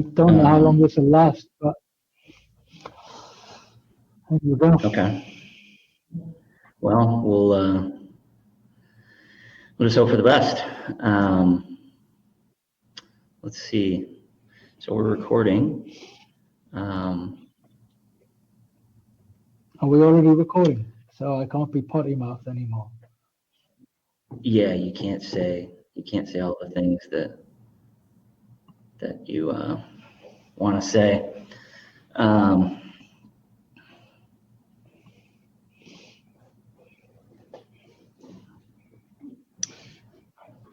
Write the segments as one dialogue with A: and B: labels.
A: Don't know how long this will last, but there you go.
B: Okay. Well, we'll just hope for the best. Let's see. So we're recording.
A: Are we already recording? So I can't be potty mouthed anymore.
B: Yeah, you can't say all the things that you want to say.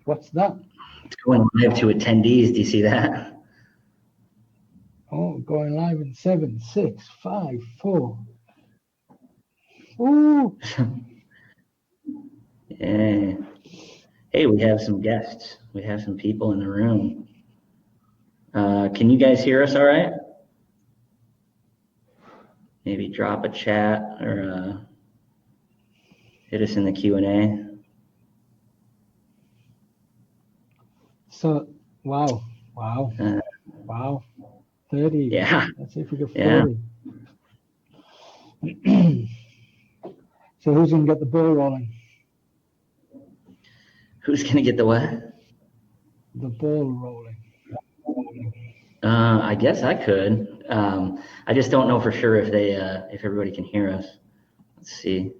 A: What's that?
B: It's going live to attendees. Do you see that?
A: Oh, going live in 7, 6, 5, 4. Ooh.
B: Yeah. Hey, we have some guests. We have some people in the room. Can you guys hear us all right? Maybe drop a chat or hit us in the Q&A.
A: So, wow. 30.
B: Yeah.
A: Let's see if we get 40. Yeah. So who's going to get the ball rolling?
B: Who's going to get the what?
A: The ball rolling.
B: I guess I could. I just don't know for sure if if everybody can hear us. Let's see.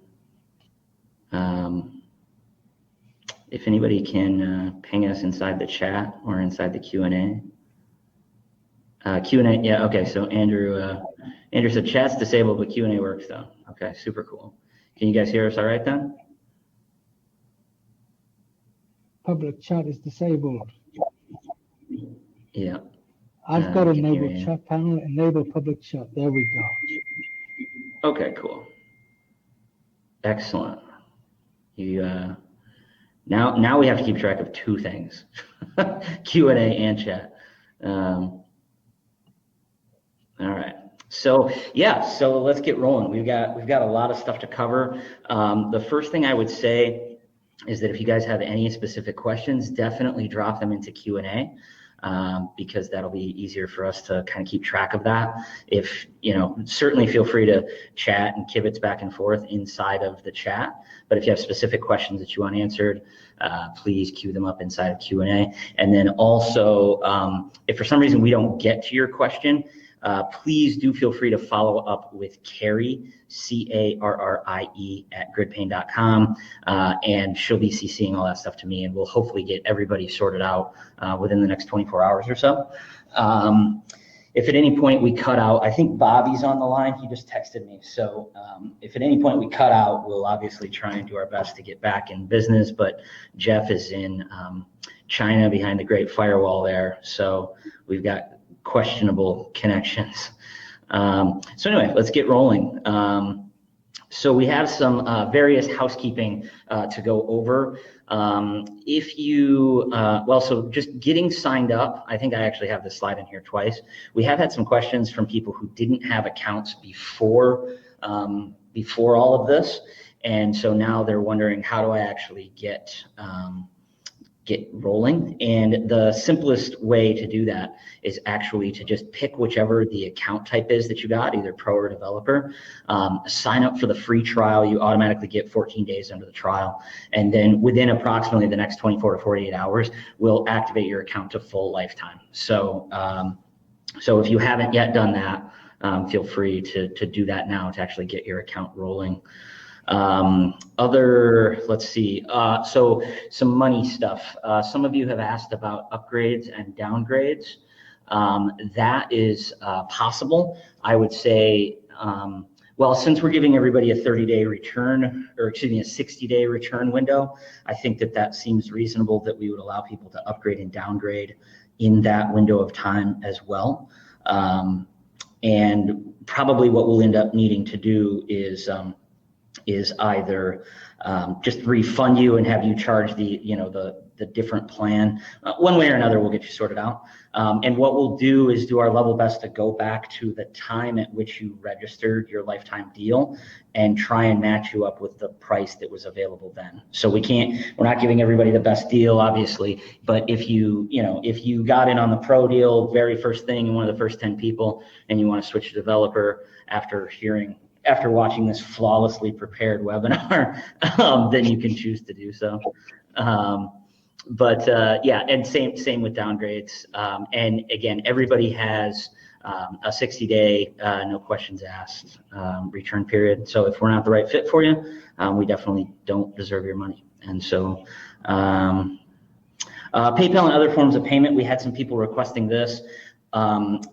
B: If anybody can ping us inside the chat or inside the Q&A. Q&A, yeah, okay. So Andrew said chat's disabled, but Q&A works though. Okay, super cool. Can you guys hear us all right then?
A: Public chat is disabled.
B: Yeah.
A: I've got enabled chat panel, enable public chat. There we
B: go. Okay, cool. Excellent. You now we have to keep track of two things: Q&A and chat. All right. So yeah, so let's get rolling. We've got a lot of stuff to cover. The first thing I would say is that if you guys have any specific questions, definitely drop them into Q&A. Because that'll be easier for us to kind of keep track of that. If, certainly feel free to chat and kibitz back and forth inside of the chat. But if you have specific questions that you want answered, please queue them up inside of Q&A. And then also, if for some reason we don't get to your question, please do feel free to follow up with Carrie, Carrie at GridPane.com, and she'll be CCing all that stuff to me, and we'll hopefully get everybody sorted out within the next 24 hours or so. If at any point we cut out, I think Bobby's on the line. He just texted me. So if at any point we cut out, we'll obviously try and do our best to get back in business. But Jeff is in China behind the Great Firewall there. So we've got questionable connections. So anyway, let's get rolling. So we have some various housekeeping to go over. So just getting signed up, I think I actually have this slide in here twice. We have had some questions from people who didn't have accounts before all of this. And so now they're wondering, how do I actually get rolling? And the simplest way to do that is actually to just pick whichever the account type is that you got, either pro or developer. Sign up for the free trial. You automatically get 14 days under the trial. And then within approximately the next 24 to 48 hours, we'll activate your account to full lifetime. So if you haven't yet done that, feel free to do that now to actually get your account rolling. Let's see. So some money stuff. Some of you have asked about upgrades and downgrades. That is possible. I would say, since we're giving everybody a 30-day return, or excuse me, a 60-day return window, I think that seems reasonable that we would allow people to upgrade and downgrade in that window of time as well. And probably what we'll end up needing to do is either just refund you and have you charge the the different plan. One way or another, we'll get you sorted out. And what we'll do is do our level best to go back to the time at which you registered your lifetime deal and try and match you up with the price that was available then. So we're not giving everybody the best deal, obviously, but if you got in on the pro deal very first thing and one of the first 10 people and you want to switch to developer after watching this flawlessly prepared webinar, then you can choose to do so. Yeah, and same with downgrades. And again, everybody has a 60-day, no questions asked return period. So if we're not the right fit for you, we definitely don't deserve your money. And so PayPal and other forms of payment, we had some people requesting this. Bobby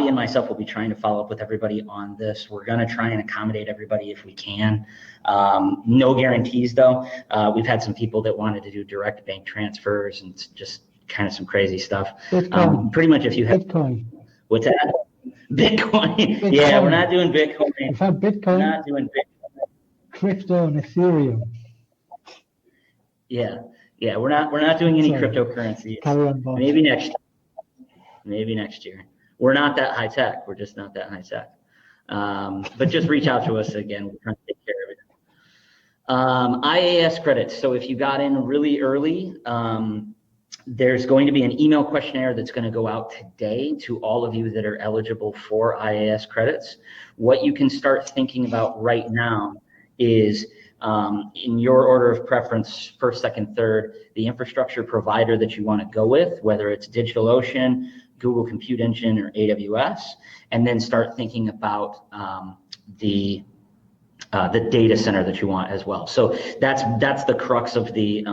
B: and myself will be trying to follow up with everybody on this. We're going to try and accommodate everybody if we can. No guarantees though. We've had some people that wanted to do direct bank transfers and just kind of some crazy stuff. Pretty much if you have
A: Bitcoin.
B: What's that? Bitcoin. Yeah, we're not doing Bitcoin.
A: We've had Bitcoin.
B: We're not doing Bitcoin.
A: Crypto and Ethereum.
B: Yeah, we're not doing any cryptocurrencies.
A: Carry on, boss.
B: Maybe next year. We're not that high tech. We're just not that high tech. But just reach out to us again. We're trying to take care of it. IAS credits. So if you got in really early, there's going to be an email questionnaire that's going to go out today to all of you that are eligible for IAS credits. What you can start thinking about right now is in your order of preference, first, second, third, the infrastructure provider that you want to go with, whether it's DigitalOcean, Google Compute Engine, or AWS, and then start thinking about the data center that you want as well. So that's the crux of the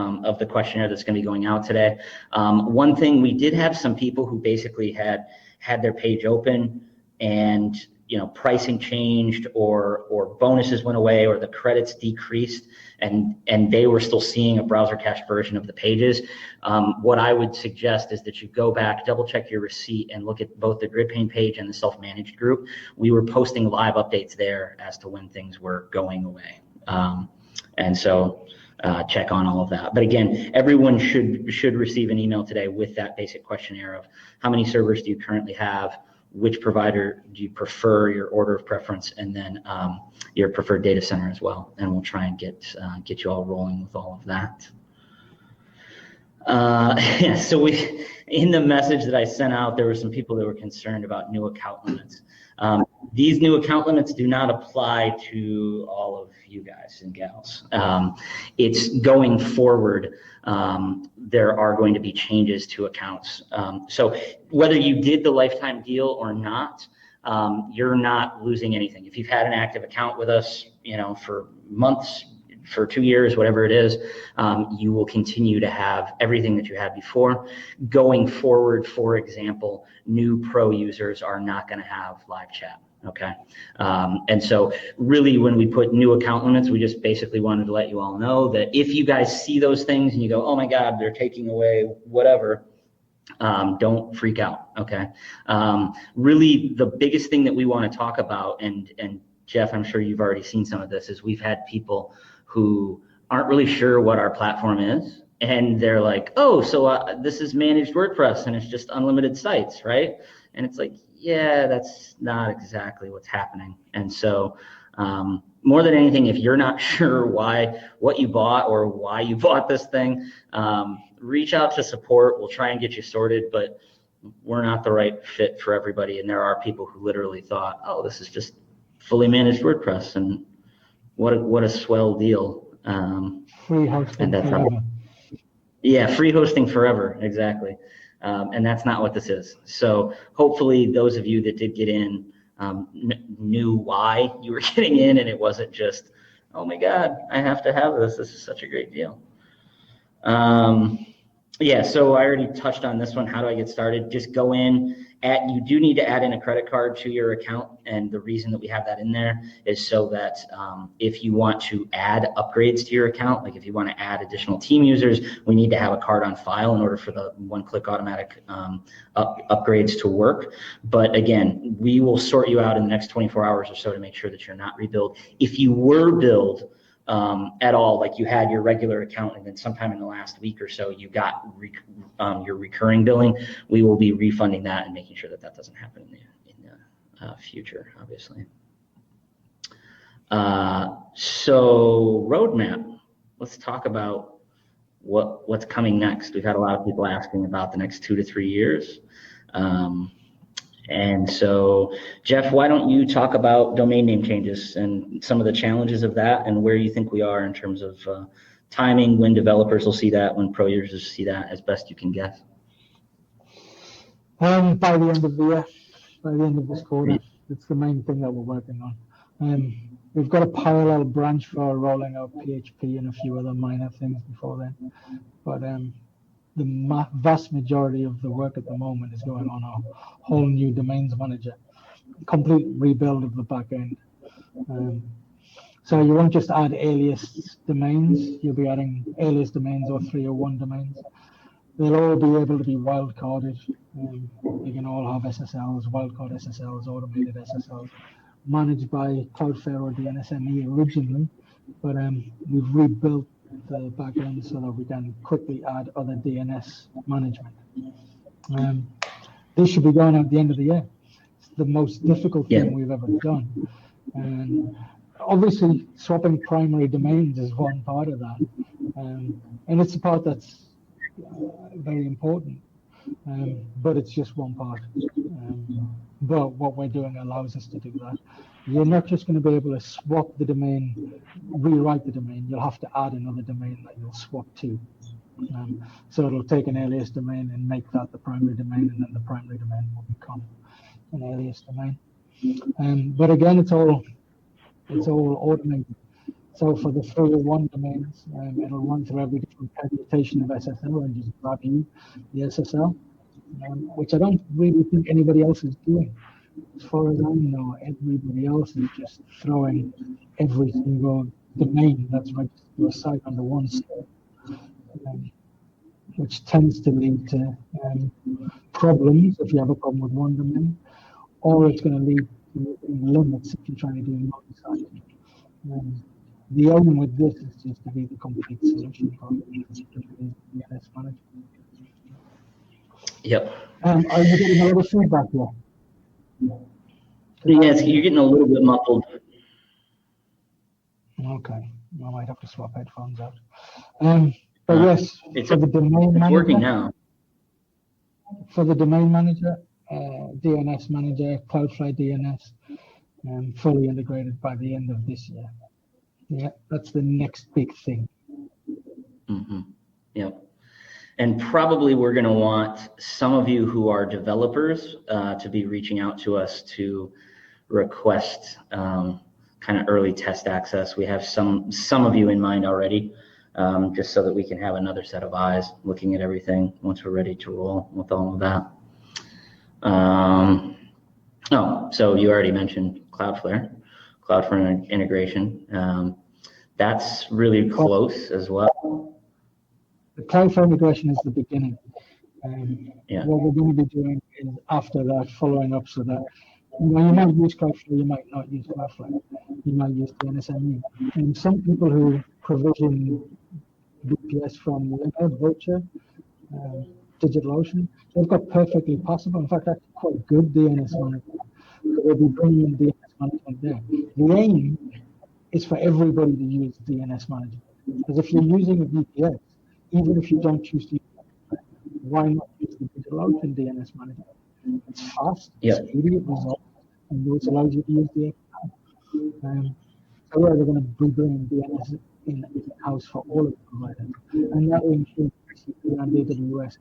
B: questionnaire that's going to be going out today. One thing, we did have some people who basically had their page open and pricing changed or bonuses went away or the credits decreased and they were still seeing a browser cached version of the pages. What I would suggest is that you go back, double check your receipt and look at both the GridPane page and the self-managed group. We were posting live updates there as to when things were going away. And so check on all of that. But again, everyone should receive an email today with that basic questionnaire of how many servers do you currently have, which provider do you prefer, your order of preference, and then your preferred data center as well. And we'll try and get you all rolling with all of that. Yeah, so in the message that I sent out, there were some people that were concerned about new account limits. These new account limits do not apply to all of you guys and gals. It's going forward. There are going to be changes to accounts. So whether you did the lifetime deal or not, you're not losing anything. If you've had an active account with us, for months, for 2 years, whatever it is, you will continue to have everything that you had before. Going forward, for example, new pro users are not going to have live chat. Okay. And so really when we put new account limits, we just basically wanted to let you all know that if you guys see those things and you go, oh my God, they're taking away whatever, don't freak out. Okay. Really the biggest thing that we want to talk about, and Jeff, I'm sure you've already seen some of this, is we've had people who aren't really sure what our platform is. And they're like, oh, so this is managed WordPress and it's just unlimited sites, right? And it's like, yeah, that's not exactly what's happening. And so more than anything, if you're not sure what you bought or why you bought this thing, reach out to support. We'll try and get you sorted, but we're not the right fit for everybody. And there are people who literally thought, oh, this is just fully managed WordPress, and what a swell deal.
A: Free hosting forever.
B: Yeah, free hosting forever, exactly. And that's not what this is. So hopefully those of you that did get in knew why you were getting in, and it wasn't just, oh my God, I have to have this. This is such a great deal. Yeah, so I already touched on this one. How do I get started? Just go in. You do need to add in a credit card to your account, and the reason that we have that in there is so that if you want to add upgrades to your account, like if you want to add additional team users, we need to have a card on file in order for the one-click automatic upgrades to work. But again, we will sort you out in the next 24 hours or so to make sure that you're not rebilled. If you were billed at all, like you had your regular account and then sometime in the last week or so you got your recurring billing, we will be refunding that and making sure that that doesn't happen in the future, obviously. So roadmap, let's talk about what's coming next. We've had a lot of people asking about the next 2 to 3 years. And so, Jeff, why don't you talk about domain name changes and some of the challenges of that and where you think we are in terms of timing, when developers will see that, when pro users see that, as best you can guess.
A: By the end of the year, by the end of this quarter, it's the main thing that we're working on. We've got a parallel branch for rolling out PHP and a few other minor things before then, but the vast majority of the work at the moment is going on a whole new domains manager, complete rebuild of the back end. So you won't just add alias domains, you'll be adding alias domains or 301 domains. They'll all be able to be wildcarded. They can all have SSLs, wildcard SSLs, automated SSLs, managed by Cloudflare or DNSME originally, but we've rebuilt the backend so that we can quickly add other DNS management. This should be going out at the end of the year. It's the most difficult thing we've ever done. And obviously, swapping primary domains is one part of that. And it's the part that's very important. But it's just one part. But what we're doing allows us to do that. You're not just going to be able to swap the domain, rewrite the domain. You'll have to add another domain that you'll swap to. So it'll take an alias domain and make that the primary domain, and then the primary domain will become an alias domain. But again, it's all automated. So for the 301 domains, it'll run through every different permutation of SSL and just grab you the SSL, which I don't really think anybody else is doing. As far as I know, everybody else is just throwing every single domain that's registered to a site under one site, which tends to lead to problems if you have a problem with one domain, or it's going to lead to limits if you're trying to do multi-site. The aim with this is just to be the complete solution for DNS management.
B: Yep.
A: Are you getting a lot of feedback here?
B: Yes, you're getting a little bit muffled.
A: Okay, I might have to swap headphones out. But yes, for the domain manager,
B: working now.
A: For the domain manager, DNS manager, Cloudflare DNS, fully integrated by the end of this year. Yeah, that's the next big thing.
B: Mm-hmm. Yep. And probably we're going to want some of you who are developers to be reaching out to us to request kind of early test access. We have some of you in mind already, just so that we can have another set of eyes looking at everything once we're ready to roll with all of that. So you already mentioned Cloudflare integration. That's really close as well.
A: The Cloudflare integration is the beginning. What we're going to be doing is after that, following up so that you might use Cloudflare, you might not use Cloudflare, you might use DNSME. And some people who provision VPS from Linode, Vulture, DigitalOcean, they've got perfectly possible, in fact, actually quite good DNS management. So they'll be bringing in DNS management there. The aim is for everybody to use DNS management. Because if you're using a VPS, even if you don't choose to use it, why not use the DigitalOcean DNS management? It's fast, it's immediate results, and it allows you to use the API. So we're going to be bringing DNS in-house for all of the providers, and that will include GCP and AWS.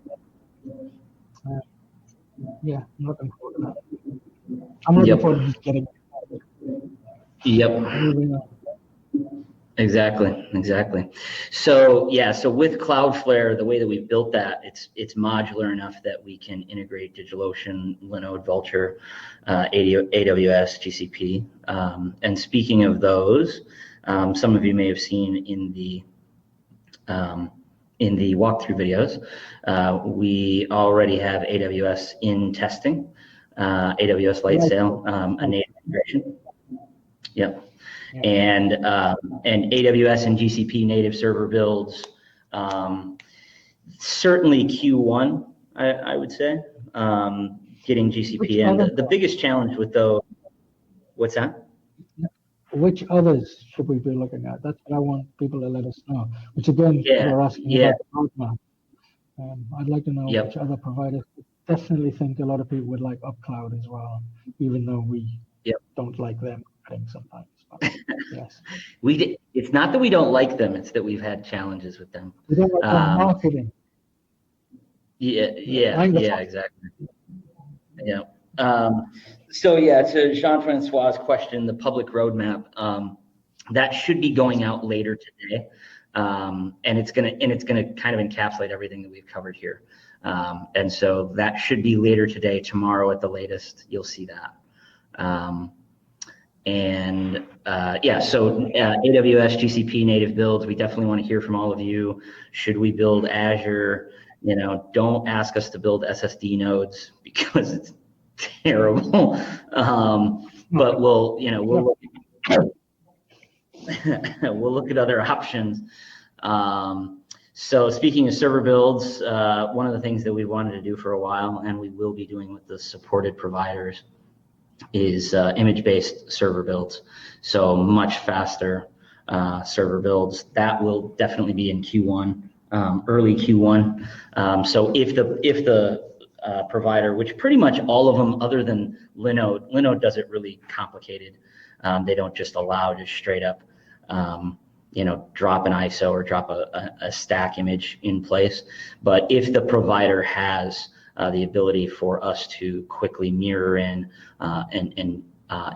A: I'm looking forward to that. I'm looking forward to just getting moving on.
B: Exactly. So with Cloudflare, the way that we've built that, it's modular enough that we can integrate DigitalOcean, Linode, Vulture, AWS, GCP. And speaking of those, some of you may have seen in the walkthrough videos, we already have AWS in testing, AWS Lightsail, a native integration. Yep. and AWS and GCP native server builds. Certainly Q1, I would say, getting GCP in. The biggest challenge with those, what's that?
A: Which others should we be looking at? That's what I want people to let us know. Which again, we're asking about the roadmap. I'd like to know which other providers. Definitely think a lot of people would like UpCloud as well, even though we don't like them sometimes. But yes,
B: it's not that we don't like them; it's that we've had challenges with them.
A: We don't like their marketing.
B: Yeah, exactly. Yeah. So to Jean-Francois's question, the public roadmap, that should be going out later today, and it's gonna kind of encapsulate everything that we've covered here, and so that should be later today, tomorrow at the latest. You'll see that, so AWS, GCP native builds. We definitely want to hear from all of you. Should we build Azure? Don't ask us to build SSD nodes because it's terrible. But we'll look at other options. So speaking of server builds, one of the things that we wanted to do for a while, and we will be doing with the supported providers, is image-based server builds. So much faster server builds. That will definitely be in Q1. Early Q1. So if the provider, which pretty much all of them other than Linode does it really complicated. They don't just allow just straight up, drop an ISO or drop a stack image in place. But if the provider has the ability for us to quickly mirror in an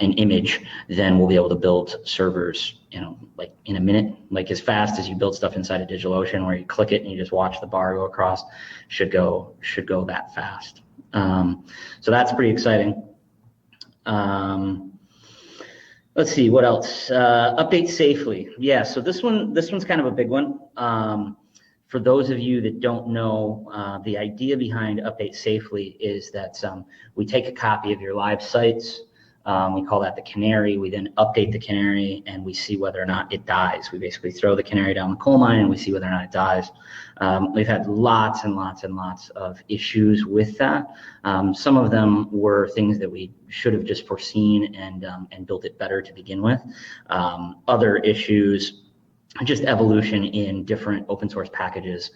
B: image, then we'll be able to build servers, like in a minute, like as fast as you build stuff inside of DigitalOcean, where you click it and you just watch the bar go across. Should go that fast. So that's pretty exciting. Let's see what else. Update safely. Yeah. So this one's kind of a big one. For those of you that don't know, the idea behind Update Safely is that we take a copy of your live sites. We call that the canary. We then update the canary and we see whether or not it dies. We basically throw the canary down the coal mine and we see whether or not it dies. We've had lots and lots and lots of issues with that. Some of them were things that we should have just foreseen and built it better to begin with. Other issues, just evolution in different open source packages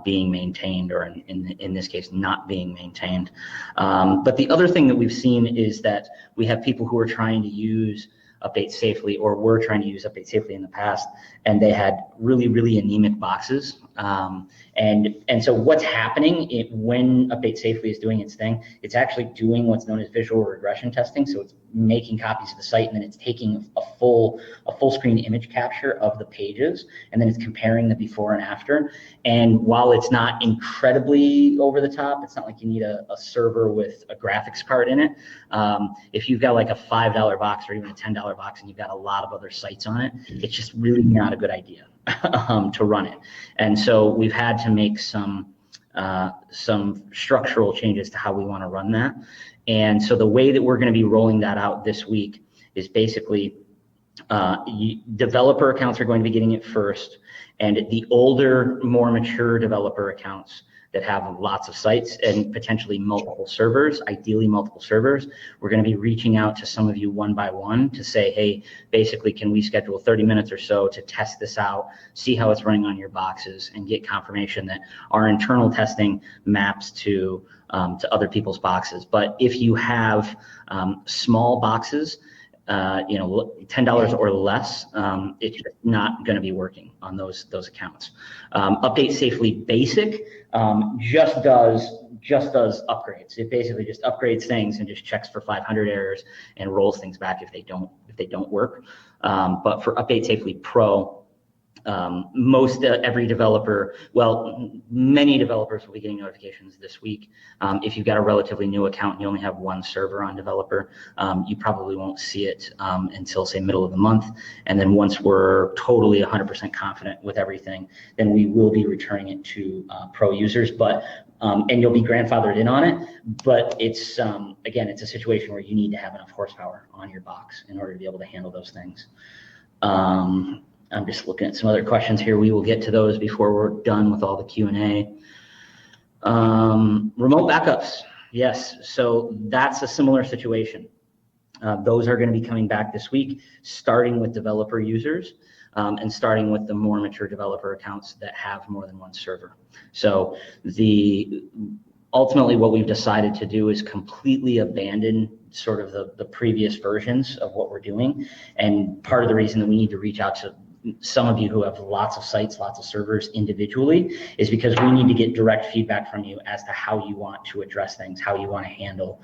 B: being maintained, or in this case, not being maintained. But the other thing that we've seen is that we have people who are trying to use Update Safely, or were trying to use Update Safely in the past, and they had really, really anemic boxes. And so what's happening when Update Safely is doing its thing, it's actually doing what's known as visual regression testing. So it's making copies of the site, and then it's taking a full screen image capture of the pages, and then it's comparing the before and after. And while it's not incredibly over the top, it's not like you need a server with a graphics card in it. If you've got like a $5 box or even a $10 box and you've got a lot of other sites on it, it's just really not a good idea to run it. And so we've had to make some structural changes to how we want to run that. And so the way that we're going to be rolling that out this week is basically developer accounts are going to be getting it first, and the older, more mature developer accounts that have lots of sites and potentially multiple servers, ideally multiple servers, we're going to be reaching out to some of you one by one to say, hey, basically, can we schedule 30 minutes or so to test this out, see how it's running on your boxes, and get confirmation that our internal testing maps to other people's boxes. But if you have small boxes, $10 or less, it's just not going to be working on those accounts. Update Safely Basic just does upgrades. It basically just upgrades things and just checks for 500 errors and rolls things back if they don't work. But for Update Safely Pro, every developer, many developers will be getting notifications this week. If you've got a relatively new account and you only have one server on developer, you probably won't see it until, say, middle of the month. And then once we're totally 100% confident with everything, then we will be returning it to pro users. But and you'll be grandfathered in on it. But it's again, it's a situation where you need to have enough horsepower on your box in order to be able to handle those things. I'm just looking at some other questions here. We will get to those before we're done with all the Q&A. Remote backups. Yes, so that's a similar situation. Those are going to be coming back this week, starting with developer users and starting with the more mature developer accounts that have more than one server. So ultimately what we've decided to do is completely abandon sort of the previous versions of what we're doing. And part of the reason that we need to reach out to some of you who have lots of sites, lots of servers individually, is because we need to get direct feedback from you as to how you want to address things, how you want to handle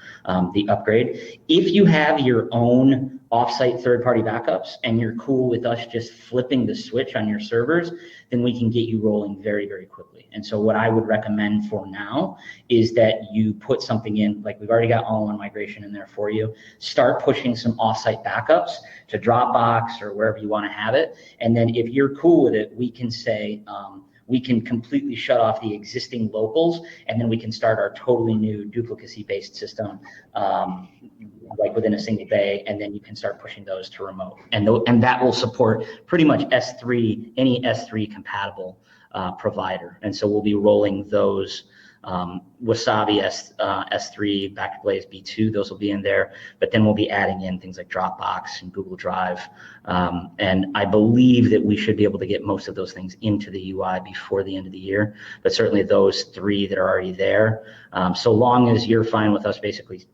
B: the upgrade. If you have your own offsite third-party backups and you're cool with us just flipping the switch on your servers, then we can get you rolling very, very quickly. And so what I would recommend for now is that you put something in, like we've already got all-in-one migration in there for you. Start pushing some offsite backups to Dropbox or wherever you want to have it. And then if you're cool with it, we can say, we can completely shut off the existing locals, and then we can start our totally new duplicacy-based system like within a single day, and then you can start pushing those to remote. And that will support pretty much S3, any S3 compatible provider. And so we'll be rolling those Wasabi S3, Backblaze B2, those will be in there, but then we'll be adding in things like Dropbox and Google Drive. And I believe that we should be able to get most of those things into the UI before the end of the year, but certainly those three that are already there. So long as you're fine with us basically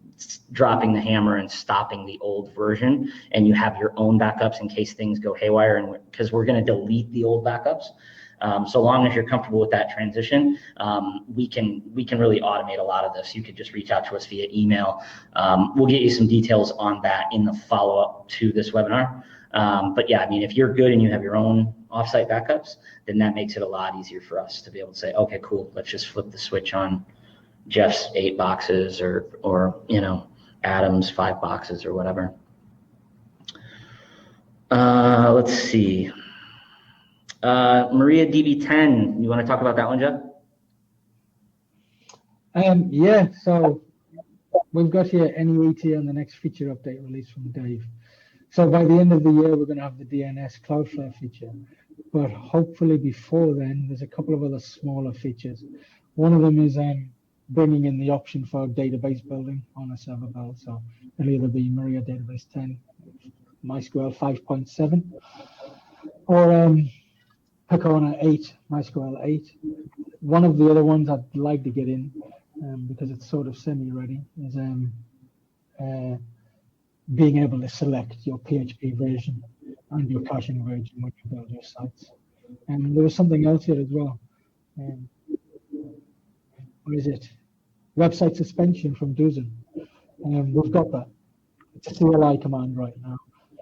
B: dropping the hammer and stopping the old version, and you have your own backups in case things go haywire, and because we're going to delete the old backups. So long as you're comfortable with that transition, we can really automate a lot of this. You could just reach out to us via email. We'll get you some details on that in the follow-up to this webinar. But yeah, I mean, if you're good and you have your own offsite backups, then that makes it a lot easier for us to be able to say, okay, cool, let's just flip the switch on Jeff's 8 boxes or you know, Adam's 5 boxes or whatever. Let's see. Maria DB10, you want to talk about that one, Jeff?
A: Yeah, so we've got here NEAT on the next feature update release from Dave. So by the end of the year, we're going to have the DNS Cloudflare feature, but hopefully before then, there's a couple of other smaller features. One of them is bringing in the option for database building on a server build. So it'll either be Maria Database 10, MySQL 5.7, or Picona 8, MySQL 8. One of the other ones I'd like to get in, because it's sort of semi-ready, is being able to select your PHP version and your caching version when you build your sites. And there was something else here as well. What is it? Website suspension from Duzen. We've got that. It's a CLI command right now.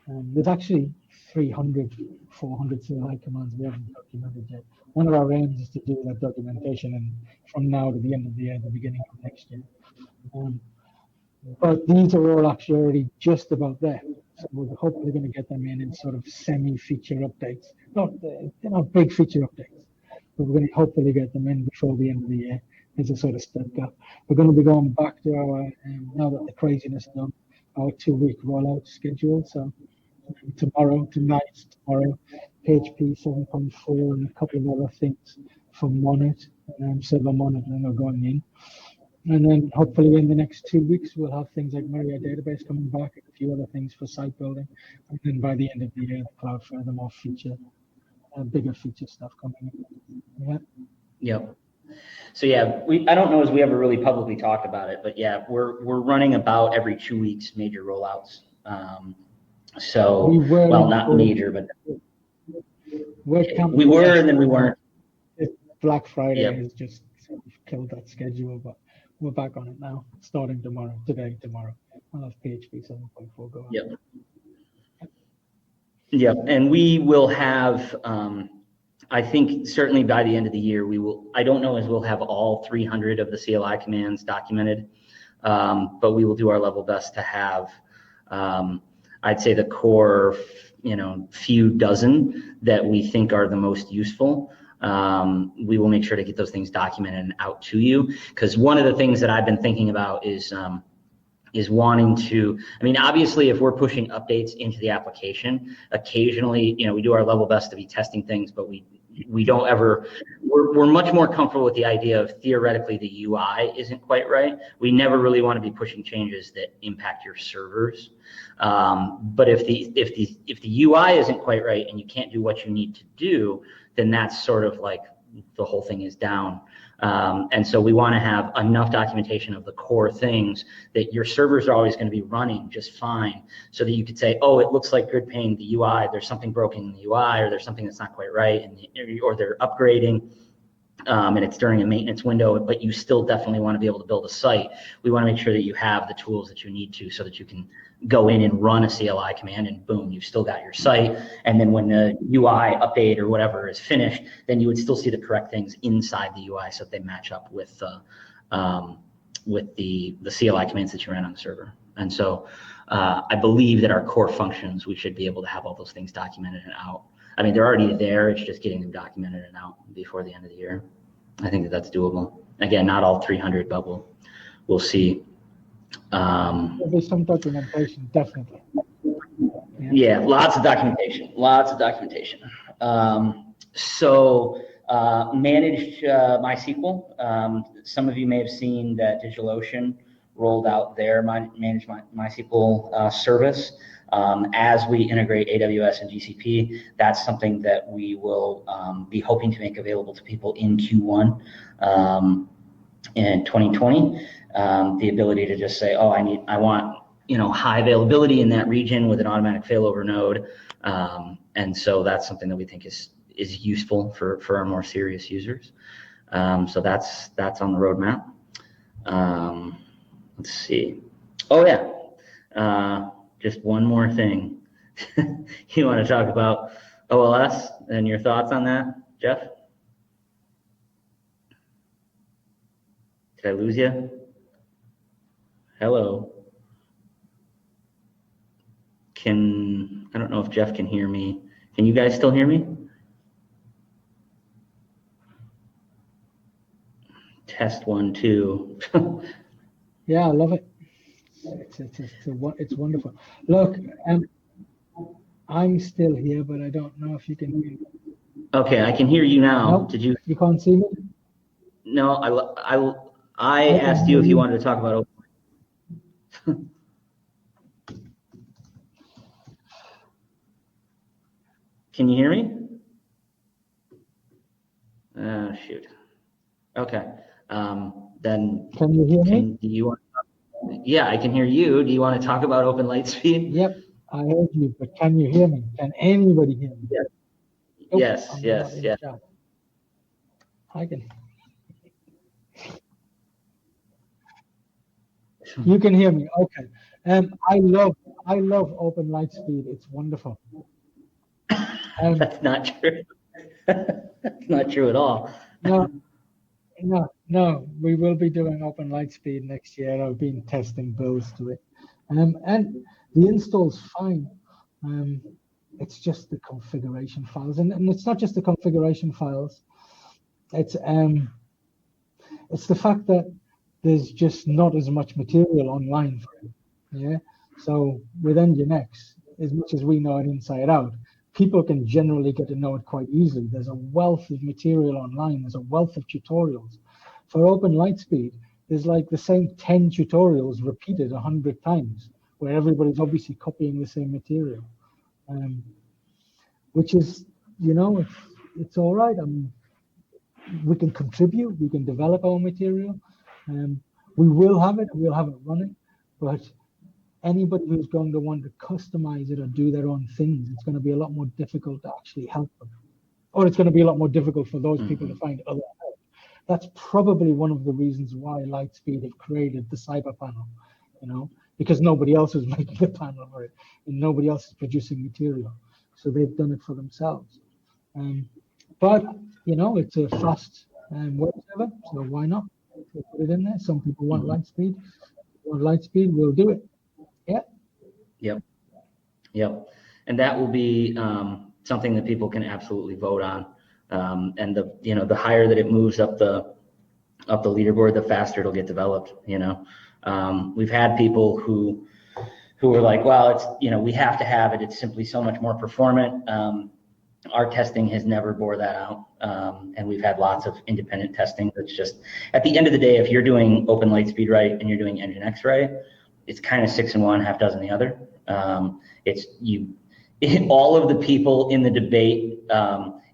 A: There's actually 300, 400 CLI commands we haven't documented yet. One of our aims is to do that documentation, and from now to the end of the year, the beginning of next year. But these are all actually already just about there. So we're hopefully going to get them in sort of semi-feature updates. They're not big feature updates, but we're going to hopefully get them in before the end of the year as a sort of stepgap. We're going to be going back to our, now that the craziness is done, our 2-week rollout schedule. So tomorrow, PHP 7.4 and a couple of other things from Monet, server monitoring are going in. And then hopefully in the next 2 weeks, we'll have things like Maria Database coming back and a few other things for site building. And then by the end of the year, the Cloudflare, the more bigger feature stuff coming in. Yeah.
B: Yep. So yeah, I don't know as we ever really publicly talked about it, but yeah, we're running about every 2 weeks major rollouts. So well, not major, but we were and then we weren't.
A: Black Friday has just killed that schedule, but we're back on it now, starting tomorrow. I'll have PHP 7.4 go on.
B: Yep, and we will have, I think certainly by the end of the year, I don't know as we'll have all 300 of the CLI commands documented, but we will do our level best to have, I'd say the core, few dozen that we think are the most useful. We will make sure to get those things documented and out to you, because one of the things that I've been thinking about is, is wanting to, I mean, obviously if we're pushing updates into the application, occasionally, we do our level best to be testing things, but we don't ever, we're much more comfortable with the idea of theoretically the UI isn't quite right. We never really want to be pushing changes that impact your servers. But if the UI isn't quite right and you can't do what you need to do, then that's sort of like the whole thing is down. And so we want to have enough documentation of the core things that your servers are always going to be running just fine, so that you could say, oh, it looks like GridPane, the UI, there's something broken in the UI, or there's something that's not quite right, or they're upgrading, and it's during a maintenance window, but you still definitely want to be able to build a site. We want to make sure that you have the tools that you need to, so that you can go in and run a CLI command and boom, you've still got your site. And then when the UI update or whatever is finished, then you would still see the correct things inside the UI so that they match up with the CLI commands that you ran on the server. And so I believe that our core functions, we should be able to have all those things documented and out. I mean, they're already there. It's just getting them documented and out before the end of the year. I think that that's doable. Again, not all 300, but we'll see.
A: There'll be some documentation, definitely.
B: Yeah, lots of documentation. So managed MySQL. Some of you may have seen that DigitalOcean rolled out their managed MySQL service. As we integrate AWS and GCP, that's something that we will be hoping to make available to people in Q1 in 2020. The ability to just say, oh, I want high availability in that region with an automatic failover node, and so that's something that we think is useful for our more serious users. So that's on the roadmap. Let's see. Oh yeah, just one more thing. You want to talk about OLS and your thoughts on that, Jeff? Did I lose you? Hello. I don't know if Jeff can hear me. Can you guys still hear me? Test 1, 2.
A: Yeah, I love it. It's wonderful. Look, I'm still here, but I don't know if you can hear me.
B: Okay, I can hear you now.
A: Nope.
B: Did you?
A: You can't see me?
B: No, I asked you if you wanted to talk about open. Can you hear me? Shoot. Okay. Then.
A: Can you hear me?
B: Do you want? Yeah, I can hear you. Do you want to talk about open light speed?
A: Yep, I heard you, but can you hear me? Can anybody hear me?
B: Yes.
A: Nope,
B: Yes.
A: I can. You can hear me. Okay. I love open light speed. It's wonderful.
B: That's not true. That's not true at all.
A: No. We will be doing open light speed next year. I've been testing builds to it, and the install's fine. It's just the configuration files, and it's not just the configuration files. It's the fact that there's just not as much material online for it. Yeah. So with Nginx, as much as we know it inside out, people can generally get to know it quite easily. There's a wealth of material online. There's a wealth of tutorials. For Open Lightspeed, there's like the same 10 tutorials repeated 100 times, where everybody's obviously copying the same material, which is, it's all right. I mean, we can contribute, we can develop our material, we'll have it running, but anybody who's going to want to customize it or do their own things, it's going to be a lot more difficult to actually help them. Or it's going to be a lot more difficult for those people to find other help. That's probably one of the reasons why Lightspeed have created the cyber panel, because nobody else is making a panel for it and nobody else is producing material. So they've done it for themselves. But, it's a fast web server, so why not? We'll put it in there. Some people want Lightspeed. We'll do it. Yeah.
B: Yep. And that will be something that people can absolutely vote on. And the higher that it moves up the leaderboard, the faster it'll get developed. We've had people who were like, well, it's, we have to have it. It's simply so much more performant. Our testing has never bore that out. And we've had lots of independent testing. That's just, at the end of the day, if you're doing Open Lightspeed right and you're doing Nginx right, it's kind of 6 in one, half dozen the other. All of the people in the debate,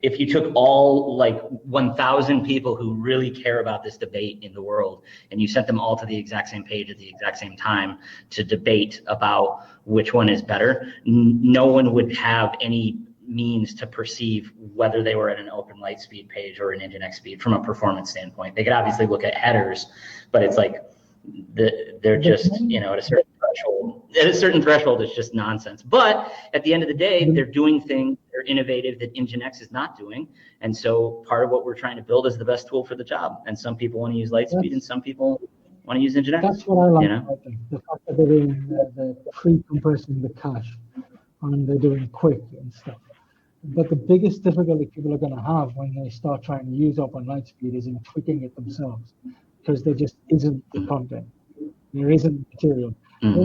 B: if you took all 1,000 people who really care about this debate in the world and you sent them all to the exact same page at the exact same time to debate about which one is better, no one would have any means to perceive whether they were at an Open Lightspeed page or an Nginx speed from a performance standpoint. They could obviously look at headers, but it's like they're just, at a certain threshold. At a certain threshold, it's just nonsense. But at the end of the day, they're doing things, they're innovative that Nginx is not doing. And so part of what we're trying to build is the best tool for the job. And some people want to use Lightspeed and some people want to use Nginx.
A: That's what I like. I think the fact that they're doing the pre-compressing the cache and they're doing quick and stuff. But the biggest difficulty people are going to have when they start trying to use Open Lightspeed is in tweaking it themselves, because there just isn't the content. There isn't material.
B: Mm-hmm.
A: A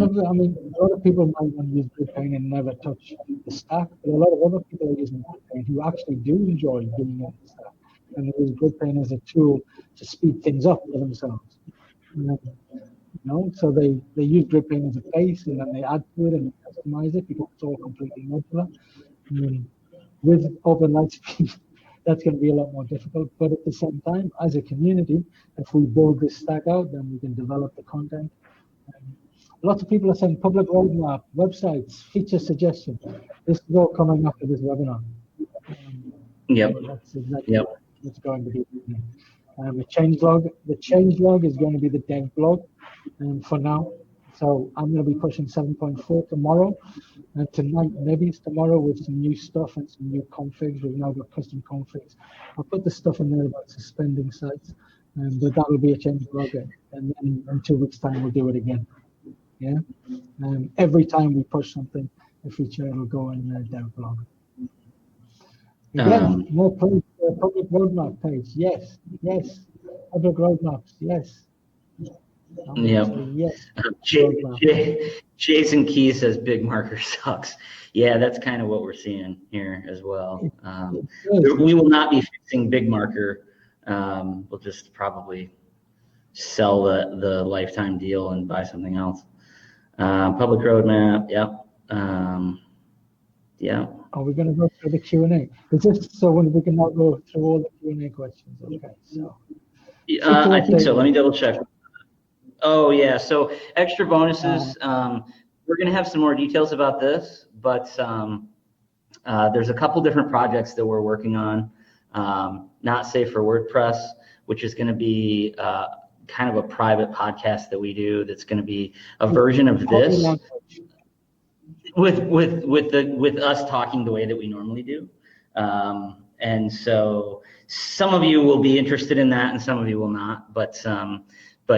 A: lot of people might want to use GridPane and never touch the stack, but a lot of other people are using GridPane who actually do enjoy doing it in the stack. And they use GridPane as a tool to speed things up for themselves. So they use GridPane as a base, and then they add to it and customize it because it's all completely modular. With Open Lightspeed, that's going to be a lot more difficult. But at the same time, as a community, if we build this stack out, then we can develop the content. Lots of people are saying public roadmap, websites, feature suggestions. This is all coming after this webinar. That's exactly what's going to be. The changelog is going to be the dev blog for now. So I'm going to be pushing 7.4 tomorrow, and tonight, maybe it's tomorrow, with some new stuff and some new configs. We've now got custom configs. I'll put the stuff in there about suspending sites, but that will be a change blog, and then in 2 weeks' time we'll do it again. Every time we push something, a feature, it'll go in the dev blog. Again, more public roadmap page. Yes. Public roadmaps. Yes. Yes.
B: Jason Key says big marker sucks. Yeah, that's kind of what we're seeing here as well. We will not be fixing big marker. We'll just probably sell the lifetime deal and buy something else. Public roadmap.
A: Are we going to go through the Q&A? Is this so when we can now go through all the Q&A questions? Okay, so.
B: I think so. Let me double check. Oh yeah, so extra bonuses. We're going to have some more details about this, but there's a couple different projects that we're working on. Not Safe for WordPress, which is going to be kind of a private podcast that we do. That's going to be a version of this with us talking the way that we normally do. And so some of you will be interested in that, and some of you will not. But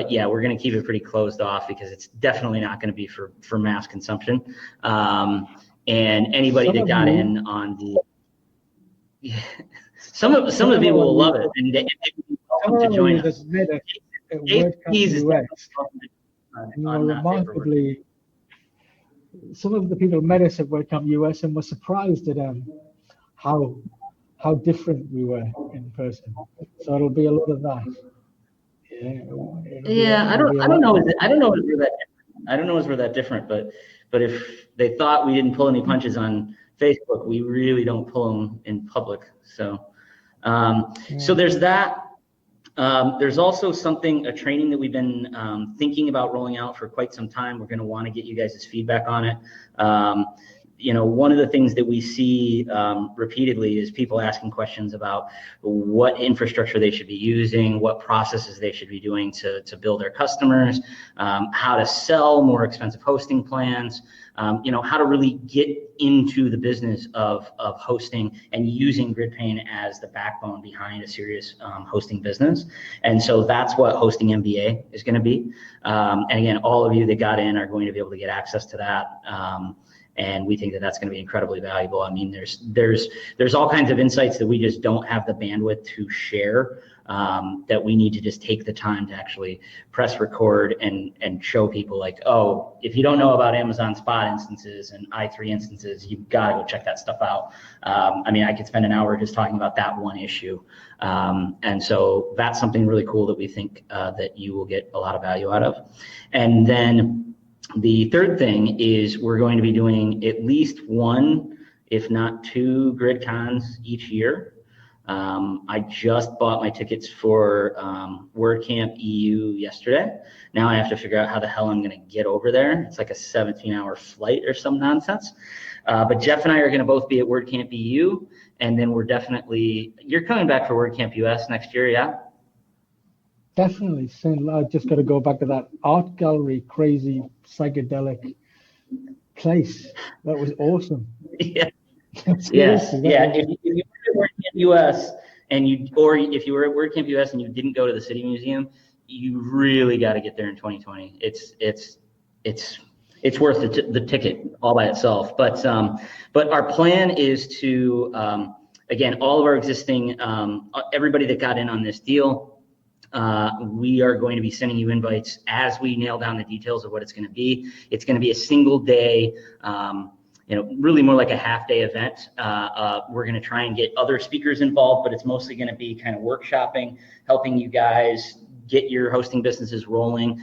B: yeah, we're going to keep it pretty closed off because it's definitely not going to be for mass consumption. And anybody that got in on the, some of the people will love it, and they welcome to join us.
A: Remarkably, some of the people met us at WordCamp US and were surprised at how different we were in person. So it'll be a lot of that.
B: I don't know if we're that different, but if they thought we didn't pull any punches on Facebook, we really don't pull them in public. So so there's that. There's also a training that we've been thinking about rolling out for quite some time. We're going to want to get you guys' feedback on it. One of the things that we see repeatedly is people asking questions about what infrastructure they should be using, what processes they should be doing to build their customers, how to sell more expensive hosting plans, how to really get into the business of hosting and using GridPane as the backbone behind a serious hosting business. And so that's what Hosting MBA is going to be. And again, all of you that got in are going to be able to get access to that. And we think that that's going to be incredibly valuable. I mean, there's all kinds of insights that we just don't have the bandwidth to share, that we need to just take the time to actually press record and show people like, oh, if you don't know about Amazon Spot instances and i3 instances, you've got to go check that stuff out. I mean, I could spend an hour just talking about that one issue. And so that's something really cool that we think that you will get a lot of value out of. And then the third thing is we're going to be doing at least one, if not two, GridCons each year. I just bought my tickets for WordCamp EU yesterday. Now I have to figure out how the hell I'm going to get over there. It's like a 17-hour flight or some nonsense. But Jeff and I are going to both be at WordCamp EU, and then you're coming back for WordCamp US next year, yeah?
A: Definitely. I just got to go back to that art gallery, crazy psychedelic place. That was awesome.
B: Yeah. Yes. Yeah. If you were at WordCamp US or if you were at WordCamp US and you didn't go to the City Museum, you really got to get there in 2020. It's worth the ticket all by itself. But our plan is to again, all of our existing everybody that got in on this deal. We are going to be sending you invites as we nail down the details of what it's going to be. It's going to be a single day, really more like a half-day event. We're going to try and get other speakers involved, but it's mostly going to be kind of workshopping, helping you guys get your hosting businesses rolling,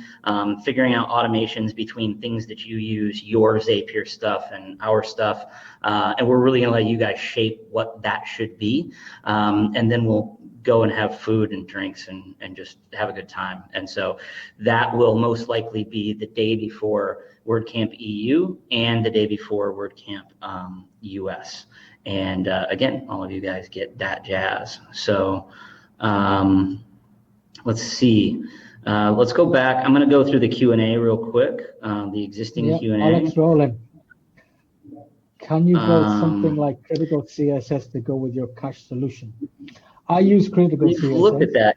B: figuring out automations between things that you use, your Zapier stuff and our stuff. And we're really going to let you guys shape what that should be. And then we'll go and have food and drinks and just have a good time. And so that will most likely be the day before WordCamp EU and the day before WordCamp US. And again, all of you guys get that jazz. So let's see. Let's go back. I'm going to go through the Q&A real quick, the existing Q&A.
A: Alex Rowland, can you build something like critical CSS to go with your cache solution? I use critical CSS.
B: Look at that.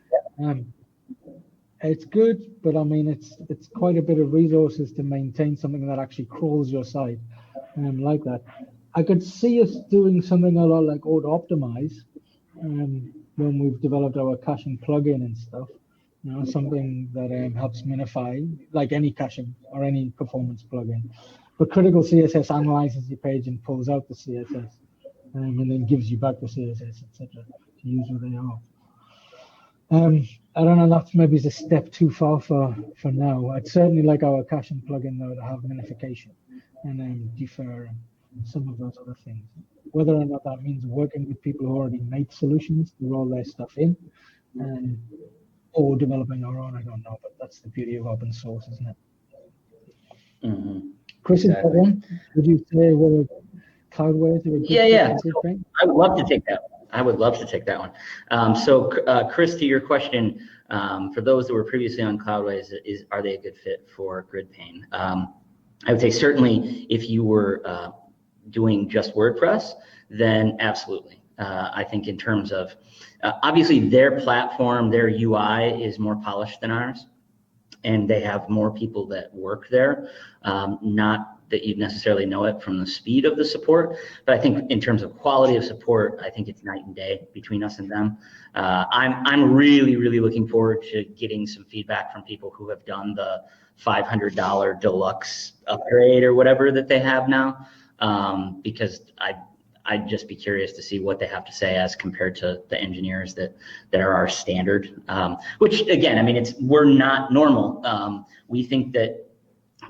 A: It's good, but I mean, it's quite a bit of resources to maintain something that actually crawls your site, like that. I could see us doing something a lot like Auto Optimize, when we've developed our caching plugin and stuff. Something that helps minify, like any caching or any performance plugin. But critical CSS analyzes your page and pulls out the CSS, and then gives you back the CSS, etc. to use where they are. I don't know, that's maybe a step too far for now. I'd certainly like our caching plugin though to have minification and defer and some of those other things. Whether or not that means working with people who already make solutions to roll their stuff in, or developing our own, I don't know, but that's the beauty of open source, isn't it?
B: Mm-hmm.
A: Chris, exactly. Would you say whether Cloudways are a good
B: thing? I would love to take that one. I would love to take that one. So Chris, to your question, for those that were previously on Cloudways, are they a good fit for GridPane? I would say certainly if you were doing just WordPress, then absolutely. I think in terms of, obviously their platform, their UI is more polished than ours, and they have more people that work there. Not that you'd necessarily know it from the speed of the support, but I think in terms of quality of support, I think it's night and day between us and them. I'm really, really looking forward to getting some feedback from people who have done the $500 deluxe upgrade or whatever that they have now, because I'd just be curious to see what they have to say as compared to the engineers that are our standard, which again, I mean, we're not normal. We think that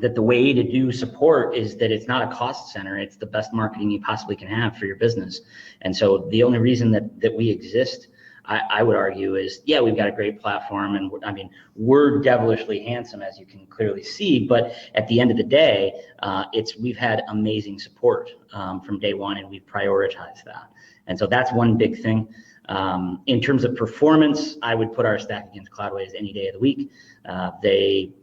B: the way to do support is that it's not a cost center, it's the best marketing you possibly can have for your business. And so the only reason that we exist, I would argue, is, yeah, we've got a great platform, and I mean, we're devilishly handsome, as you can clearly see, but at the end of the day, we've had amazing support from day one, and we've prioritized that. And so that's one big thing. In terms of performance, I would put our stack against Cloudways any day of the week. They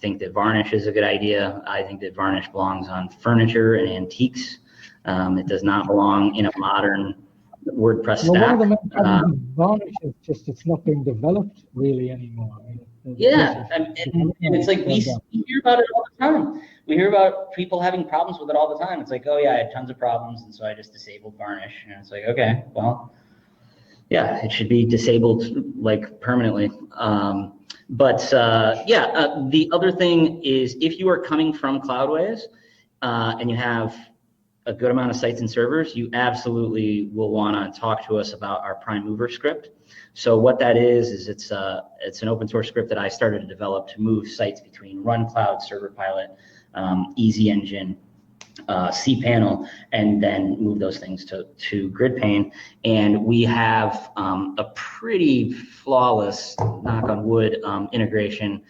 B: think that varnish is a good idea. I think that varnish belongs on furniture and antiques. It does not belong in a modern WordPress stack.
A: Varnish is just, it's not being developed really anymore.
B: And it's like we hear about it all the time. we hear about people having problems with it all the time. It's like, oh yeah, I had tons of problems, and so I just disabled varnish. And it's like, okay, well, yeah, it should be disabled like permanently. The other thing is, if you are coming from Cloudways and you have a good amount of sites and servers, you absolutely will want to talk to us about our Prime Mover script. So what that is it's an open source script that I started to develop to move sites between Run Cloud, Server Pilot, Easy Engine, cPanel, and then move those things to GridPane. And we have a pretty flawless, knock on wood, integration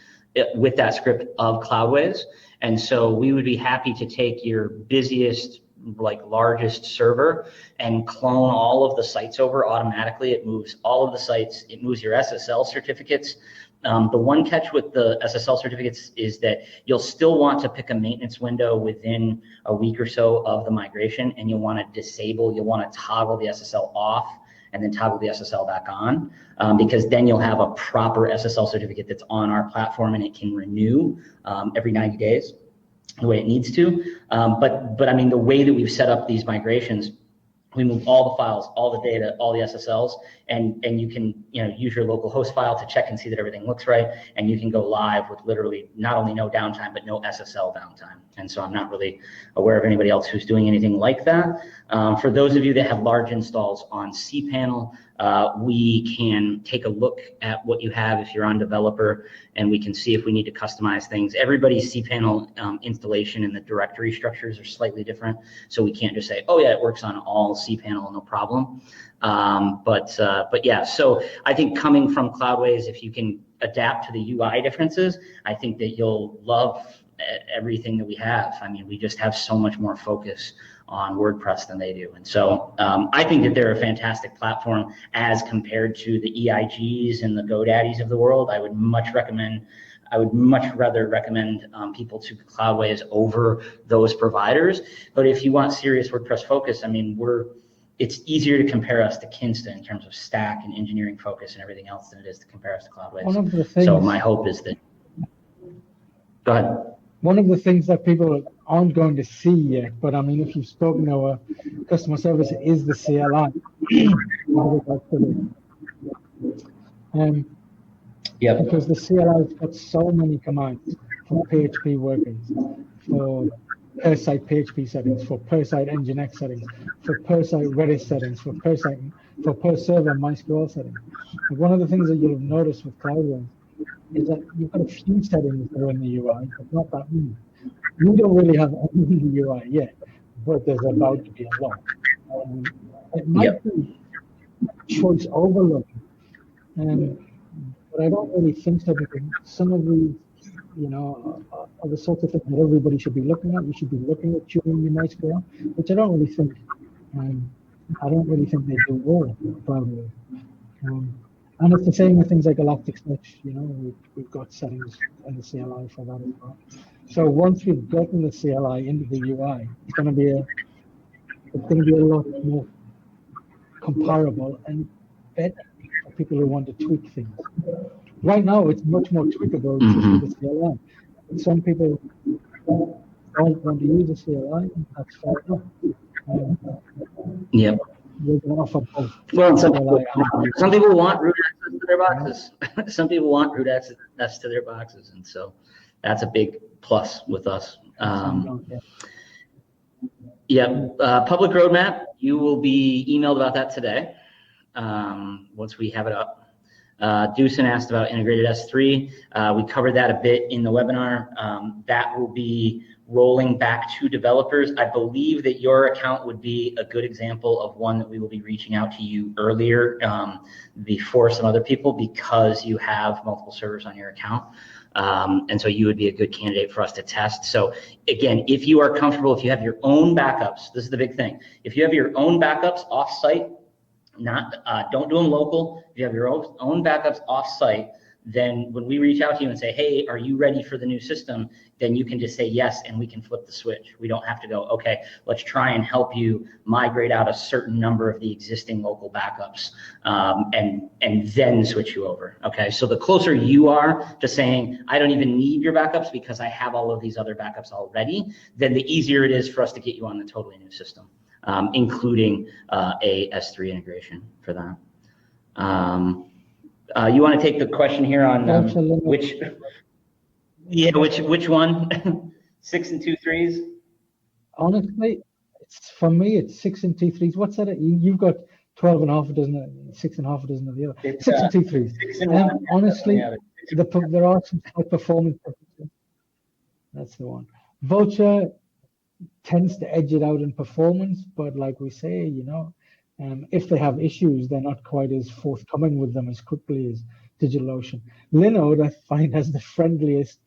B: with that script of Cloudways. And so we would be happy to take your busiest, largest server and clone all of the sites over automatically. It moves all of the sites. It moves your SSL certificates. The one catch with the SSL certificates is that you'll still want to pick a maintenance window within a week or so of the migration, and you'll want to toggle the SSL off and then toggle the SSL back on, because then you'll have a proper SSL certificate that's on our platform, and it can renew every 90 days the way it needs to. But I mean, the way that we've set up these migrations, we move all the files, all the data, all the SSLs, and you can use your local host file to check and see that everything looks right, and you can go live with literally not only no downtime, but no SSL downtime. And so I'm not really aware of anybody else who's doing anything like that. For those of you that have large installs on cPanel, we can take a look at what you have if you're on developer, and we can see if we need to customize things. Everybody's cPanel installation and the directory structures are slightly different, so we can't just say, oh yeah, it works on all cPanel, no problem. But yeah, so I think coming from Cloudways, if you can adapt to the UI differences, I think that you'll love everything that we have. I mean, we just have so much more focus on WordPress than they do. And so I think that they're a fantastic platform as compared to the EIGs and the GoDaddies of the world. I would much rather recommend people to Cloudways over those providers. But if you want serious WordPress focus, I mean, it's easier to compare us to Kinsta in terms of stack and engineering focus and everything else than it is to compare us to Cloudways.
A: One of the things,
B: so my hope is that, go ahead.
A: One of the things that people aren't going to see yet, but I mean, if you've spoken to our customer service, is the CLI. Because the CLI's got so many commands for PHP workers, for per-site PHP settings, for per-site Nginx settings, for per-site Redis settings, for per-server MySQL settings. And one of the things that you'll have noticed with Cloudways is that you've got a few settings that are in the UI, but not that many. We don't really have any in the UI yet, but there's about to be a lot. It might be choice overloading, but I don't really think so, because some of these, are the sorts of things that everybody should be looking at. You should be looking at tuning your MySQL, which I don't really think they do well, probably. And it's the same with things like Elasticsearch. We've got settings in the CLI for that as well. So once we've gotten the CLI into the UI, it's going to be a lot more comparable and better for people who want to tweak things. Right now, it's much more tweakable with the CLI. And some people don't want to use the CLI, and that's fair enough. We're going to offer both.
B: Well, some people want root access to their boxes. Some people want root access to their boxes, and so that's a big plus with us. Public roadmap. You will be emailed about that today. Once we have it up. Dewson asked about integrated S3. We covered that a bit in the webinar. That will be rolling back to developers. I believe that your account would be a good example of one that we will be reaching out to you earlier before some other people, because you have multiple servers on your account. And so you would be a good candidate for us to test. So again, if you are comfortable, if you have your own backups, this is the big thing. If you have your own backups off-site, don't do them local. If you have your own backups off-site, then when we reach out to you and say, hey, are you ready for the new system? Then you can just say yes, and we can flip the switch. We don't have to go, okay, let's try and help you migrate out a certain number of the existing local backups, and then switch you over. Okay, so the closer you are to saying, I don't even need your backups because I have all of these other backups already, then the easier it is for us to get you on the totally new system, including a S3 integration for that. You want to take the question here on which one? 6 and 2 3s?
A: Honestly, for me, it's 6 and 2 3s. What's that? You've got 12 and a half a dozen, 6 and a half a dozen of the other.
B: It's,
A: 6 and 2 3s.
B: 6 and 1.
A: Honestly,
B: Yeah,
A: there are some high performance. That's the one. Vulture tends to edge it out in performance, but like we say, if they have issues, they're not quite as forthcoming with them as quickly as DigitalOcean. Linode, I find, has the friendliest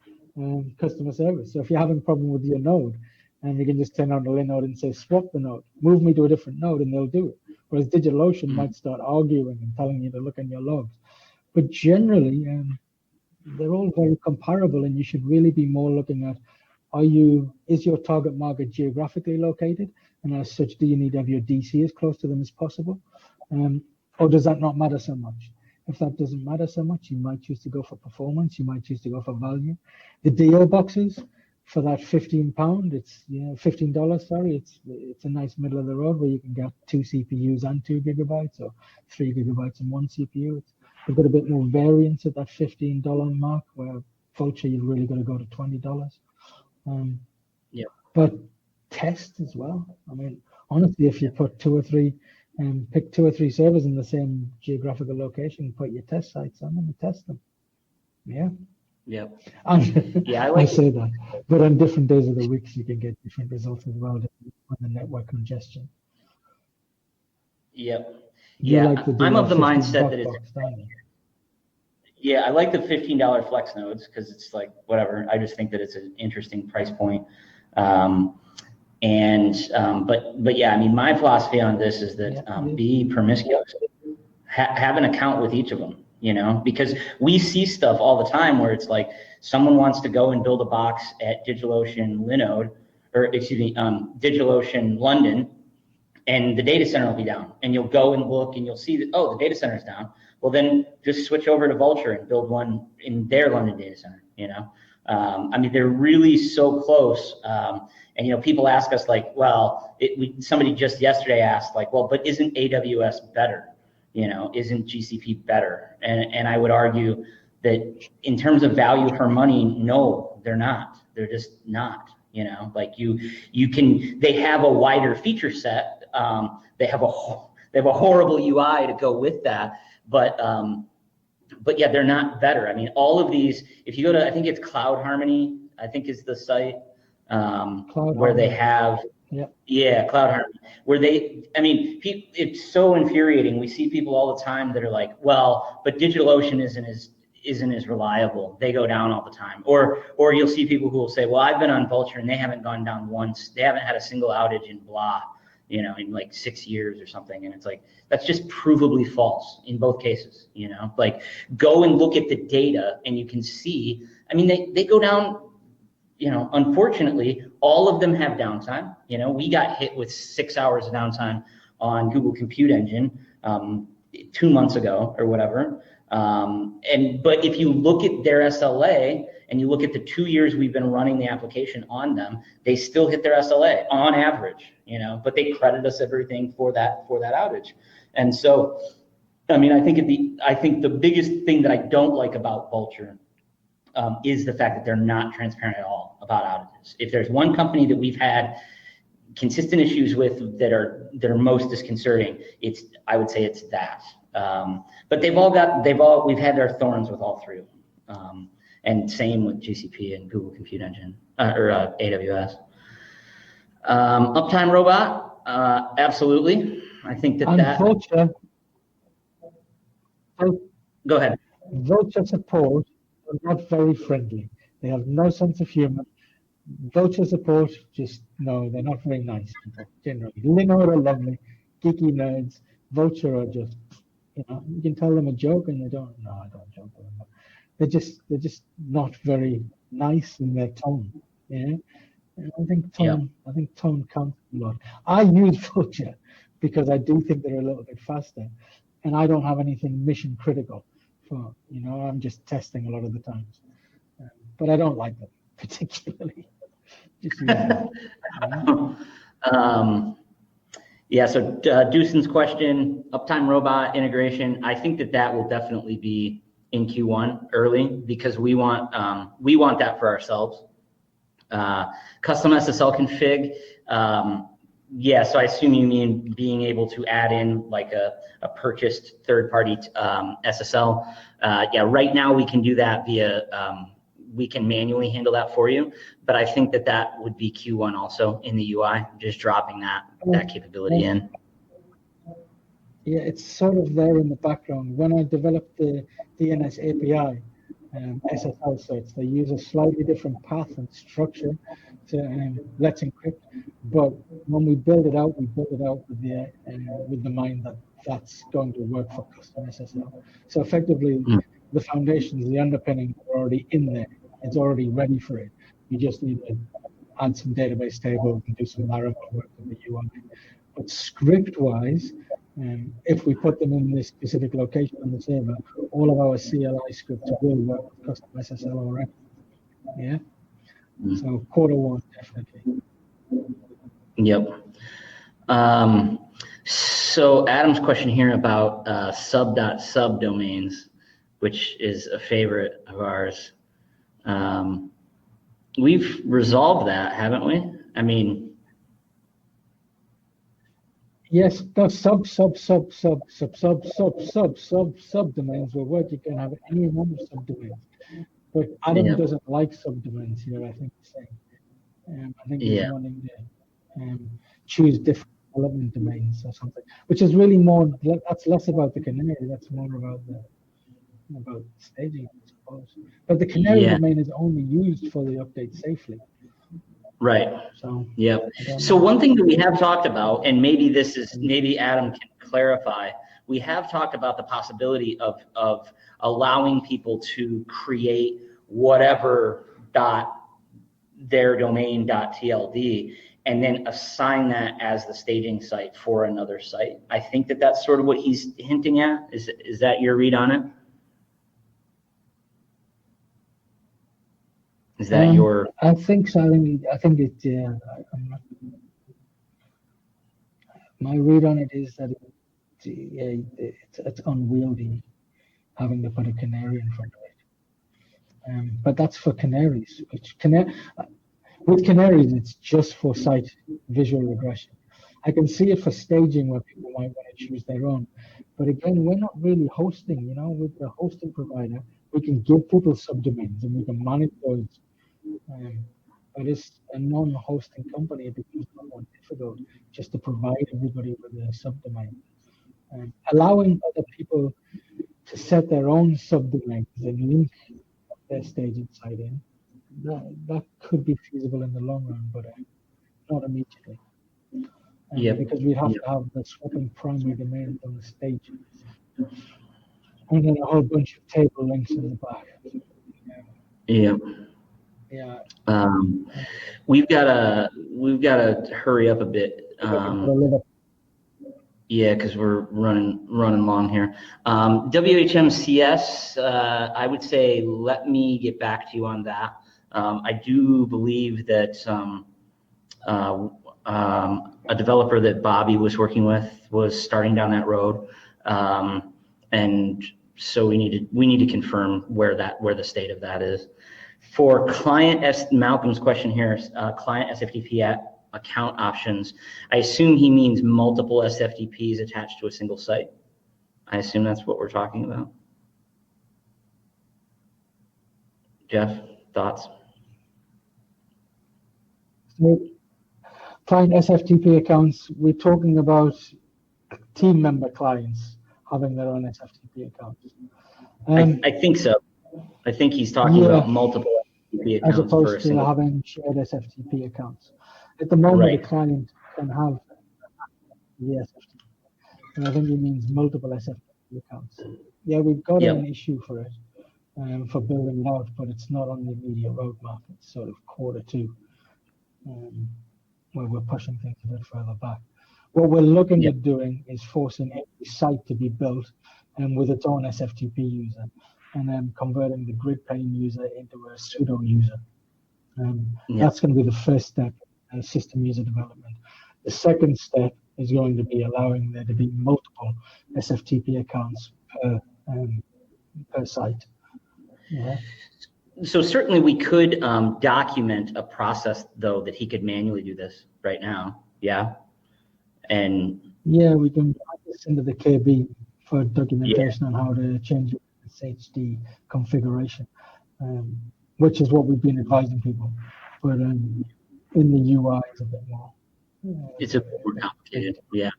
A: customer service. So if you're having a problem with your node, you can just turn on the Linode and say, swap the node, move me to a different node, and they'll do it. Whereas DigitalOcean might start arguing and telling you to look in your logs. But generally, they're all very comparable, and you should really be more looking at, is your target market geographically located? And as such, do you need to have your DC as close to them as possible? Or does that not matter so much? If that doesn't matter so much, you might choose to go for performance. You might choose to go for value. The DO boxes, for that £15, it's $15. Sorry, it's a nice middle of the road where you can get 2 CPUs and 2 gigabytes, or 3 gigabytes and 1 CPU. They've got a bit more variance at that $15 mark, where Vulture you've really got to go to $20. But test as well. I mean, honestly, if you put 2 or 3 pick 2 or 3 servers in the same geographical location, put your test sites on them and test them. Yeah.
B: Yep.
A: I say that. But on different days of the week, you can get different results as well on the network congestion.
B: Yep. I'm of the mindset that it's. Yeah, I like the $15 flex nodes because it's like whatever. I just think that it's an interesting price point. But yeah, I mean, my philosophy on this is that be promiscuous. Have an account with each of them, because we see stuff all the time where it's like someone wants to go and build a box at DigitalOcean Linode, DigitalOcean London, and the data center will be down. And you'll go and look and you'll see that, the data center's down. Well, then just switch over to Vulture and build one in their London data center, I mean, they're really so close. And, people ask us like, somebody just yesterday asked like, but isn't AWS better? Isn't GCP better? And I would argue that in terms of value for money, no, they're not. They're just not, like they have a wider feature set. They have a horrible UI to go with that. But yeah, they're not better. I mean, all of these, if you go to, I think it's Cloud Harmony, I think is the site where they have, Cloud Harmony, where it's so infuriating. We see people all the time that are like, but DigitalOcean isn't as reliable. They go down all the time. Or you'll see people who will say, I've been on Vulture and they haven't gone down once. They haven't had a single outage in blah. In like 6 years or something. And it's like, that's just provably false in both cases, like go and look at the data and you can see, I mean, they go down, unfortunately, all of them have downtime. We got hit with 6 hours of downtime on Google Compute Engine 2 months ago or whatever. But if you look at their SLA and you look at the 2 years we've been running the application on them, they still hit their SLA on average, but they credit us everything for that outage. And so, I mean, I think the biggest thing that I don't like about Vulture is the fact that they're not transparent at all about outages. If there's one company that we've had consistent issues with that are most disconcerting, I would say it's that. But we've had our thorns with all 3 of them. And same with GCP and Google Compute Engine, or AWS. Uptime Robot, absolutely. I think that.
A: Vulture,
B: go ahead.
A: Vulture support are not very friendly. They have no sense of humor. Vulture support, they're not very nice people, generally. Linode are lovely, geeky nerds. Vulture are just, you can tell them a joke and they don't. No, I don't joke with them. they're just not very nice in their tone. Yeah. And I think tone counts a lot. I use Vulture because I do think they're a little bit faster, and I don't have anything mission critical for, I'm just testing a lot of the times. But I don't like them particularly. Just use them.
B: So Deucen's question, Uptime Robot integration, I think that will definitely be in Q1 early, because we want that for ourselves. Custom SSL config, so I assume you mean being able to add in like a purchased third-party SSL. Right now we can do that via, we can manually handle that for you, but I think that would be Q1 also in the UI, just dropping that capability in.
A: Yeah, it's sort of there in the background. When I developed the DNS API, SSL certs, they use a slightly different path and structure to Let's Encrypt. But when we build it out with the mind that that's going to work for custom SSL. So effectively, the foundations, the underpinning are already in there. It's already ready for it. You just need to add some database tables and do some Laravel work in the UI. But script-wise, if we put them in this specific location on the server, all of our CLI scripts will work with custom SSL already. Yeah. So Q1 definitely.
B: Yep. So Adam's question here about sub.subdomains, which is a favorite of ours. We've resolved that, haven't we? I mean,
A: yes, those subdomains will work. You can have any number of subdomains. But Adam doesn't like subdomains here, I think he's saying. I think he's wanting to choose different development domains or something, which is really that's less about the canary, that's more about staging, I suppose. But the canary domain is only used for the update safely.
B: Right. So one thing that we have talked about, and maybe Adam can clarify, we have talked about the possibility of allowing people to create whatever their domain.tld and then assign that as the staging site for another site. I think that's sort of what he's hinting at. Is that your read on it? Is that your?
A: I think so. I think it. My read on it is that it's unwieldy having to put a canary in front of it. But that's for canaries. With canaries, it's just for site visual regression. I can see it for staging where people might want to choose their own. But again, we're not really hosting. With the hosting provider, we can give people subdomains and we can manage those. But it's a non-hosting company, it becomes a lot more difficult just to provide everybody with a subdomain. Allowing other people to set their own subdomains and link their staging site in, that could be feasible in the long run, but not immediately. Because we'd have to have the swapping primary domains on the stage. And then a whole bunch of table links in the back. Yeah.
B: We've got to hurry up a bit. Because we're running long here. WHMCS, I would say let me get back to you on that. I do believe that a developer that Bobby was working with was starting down that road, and so we need to confirm where the state of that is. For Malcolm's question here, client SFTP account options, I assume he means multiple SFTPs attached to a single site. I assume that's what we're talking about. Jeff, thoughts?
A: Client SFTP accounts, we're talking about team member clients having their own SFTP accounts.
B: I think so. I think he's talking about multiple SFTP accounts
A: as opposed to having shared SFTP accounts. At the moment, the client can have the SFTP. And I think he means multiple SFTP accounts. Yeah, we've got an issue for it. for building it out, but it's not on the immediate roadmap. It's sort of Q2, where we're pushing things a bit further back. What we're looking at doing is forcing every site to be built with its own SFTP user, and then converting the GridPane user into a pseudo user. That's going to be the first step in system user development. The second step is going to be allowing there to be multiple SFTP accounts per site. Yeah.
B: So certainly we could document a process, though, that he could manually do this right now. Yeah. And
A: yeah, we can add this into the KB for documentation on how to change your SHD configuration, which is what we've been advising people. But in the UI, it's a bit more.
B: It's a bit more complicated. Yeah.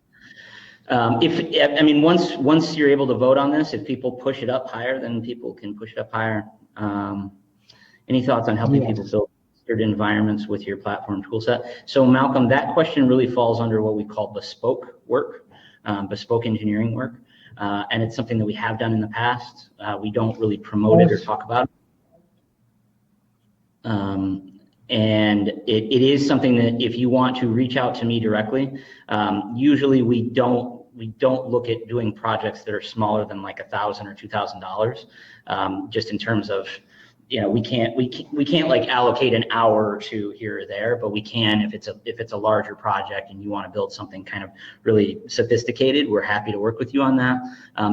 B: Once you're able to vote on this, if people push it up higher, then people can push it up higher. Any thoughts on helping people build certain environments with your platform toolset? So Malcolm, that question really falls under what we call bespoke work, bespoke engineering work. And it's something that we have done in the past. We don't really promote it or talk about it. And it is something that if you want to reach out to me directly, usually we don't look at doing projects that are smaller than like $1,000 or $2,000, just in terms of, we can't like allocate an hour or two here or there, but we can if it's a larger project and you want to build something kind of really sophisticated. We're happy to work with you on that,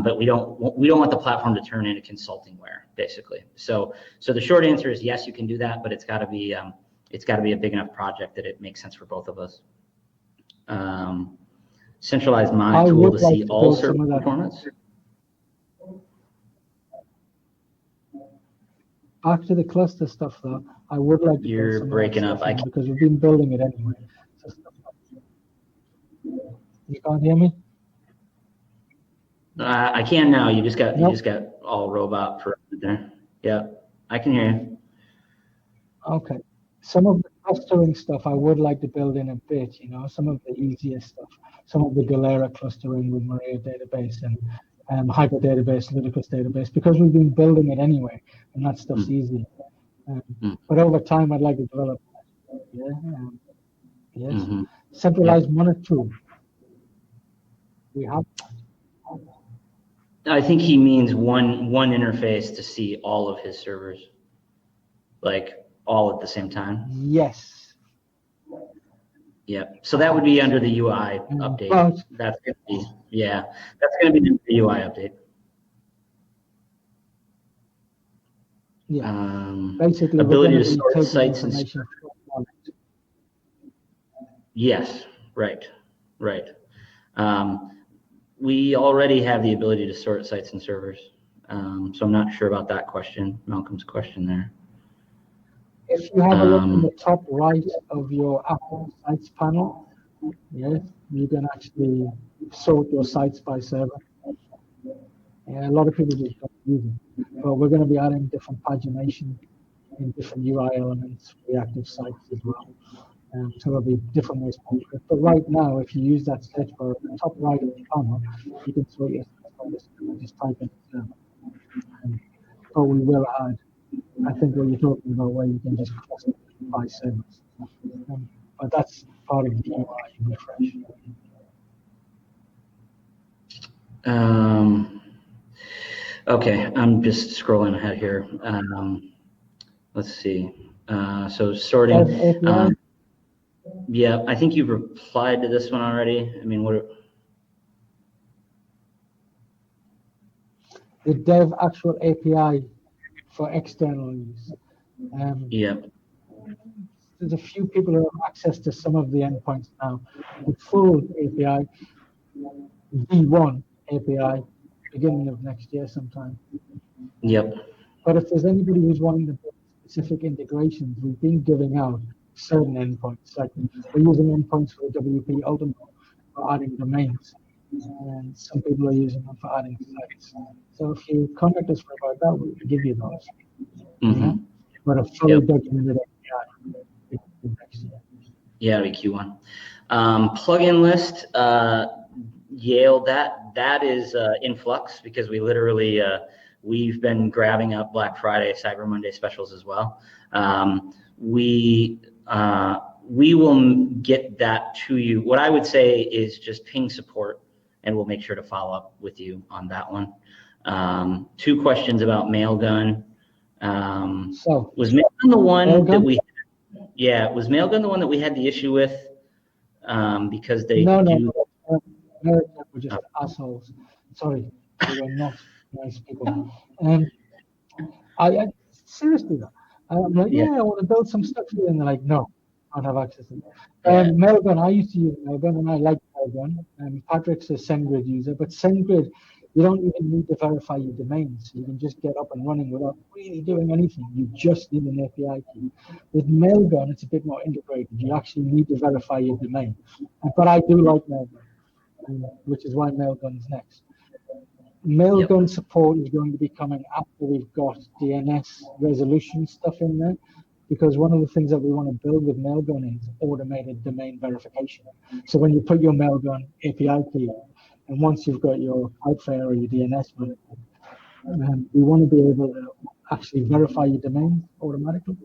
B: but we don't want the platform to turn into consultingware, basically. So the short answer is yes, you can do that, but it's got to be a big enough project that it makes sense for both of us. Centralized mod tool to see all server performance.
A: Back to the cluster stuff, though, I would like to.
B: You're breaking up.
A: Because we've been building it anyway. You can't hear me?
B: I can now. You just got all robot for there. Yeah, I can hear you.
A: Okay. Some of the clustering stuff I would like to build in a bit. Some of the easier stuff. Some of the Gallagher clustering with Maria database and Hyper database, Ludicrous database, because we've been building it anyway, and that stuff's easy. But over time, I'd like to develop that. Yes. Centralized monitor tool. We have.
B: I think he means one interface to see all of his servers, like all at the same time.
A: Yes.
B: Yeah. So that would be under the UI update. That's going to be that's going to be the UI update.
A: Yeah. Basically,
B: ability to sort sites and yes, right. We already have the ability to sort sites and servers, so I'm not sure about that question, Malcolm's question there.
A: If you have a look in the top right of your Apple Sites panel, yes, you can actually sort your sites by server. A lot of people just don't use it, but we're going to be adding different pagination in different UI elements, reactive sites as well. So there'll be different ways to do it. But right now, if you use that search bar at the top right of the panel, you can sort your sites by this and just type in server. But we will add, I think what you're talking about, where you can just cluster by servers. But that's part of the UI refresh.
B: Okay, I'm just scrolling ahead here. Let's see. So sorting. Yeah, I think you've replied to this one already. I mean, what?
A: The dev actual API for external use. There's a few people who have access to some of the endpoints now. The full API, V1 API, beginning of next year sometime.
B: Yep.
A: But if there's anybody who's wanting to build specific integrations, we've been giving out certain endpoints. Like we're using endpoints for WP Ultimate for adding domains, and some people are using them for adding sites. So if you contact us about that, we can give you those. But a fully documented API next year.
B: Yeah, it'll be Q1. Plugin list, Yale, that is in flux because we literally we've been grabbing up Black Friday, Cyber Monday specials as well. We will get that to you. What I would say is just ping support, and we'll make sure to follow up with you on that one. 2 questions about Mailgun. Was Mailgun the one that we? Yeah, was Mailgun the one that we had the issue with? Because they
A: no, were just assholes. Sorry, they were not nice people. I seriously though, I'm like, yeah, I want to build some stuff for you, and they're like, no, I don't have access to it. Mailgun, I used to use Mailgun, and I like Mailgun. Patrick's a SendGrid user, but SendGrid, you don't even need to verify your domain, so you can just get up and running without really doing anything. You just need an API key. With Mailgun, it's a bit more integrated. You actually need to verify your domain. But I do like Mailgun, which is why Mailgun's next. Mailgun support is going to be coming after we've got DNS resolution stuff in there, because one of the things that we want to build with Mailgun is automated domain verification. So when you put your Mailgun API key, and once you've got your Cloudflare or your DNS, we want to be able to actually verify your domain automatically,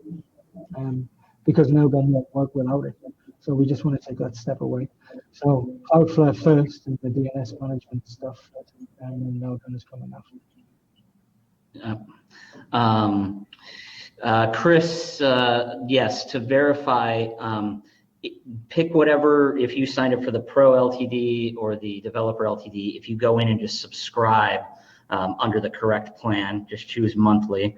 A: because Mailgun won't work without it. So we just want to take that step away. So Cloudflare first, and the DNS management stuff, and then Mailgun is coming after.
B: Chris, yes, to verify, pick whatever, if you signed up for the Pro LTD or the Developer LTD, if you go in and just subscribe under the correct plan, just choose monthly,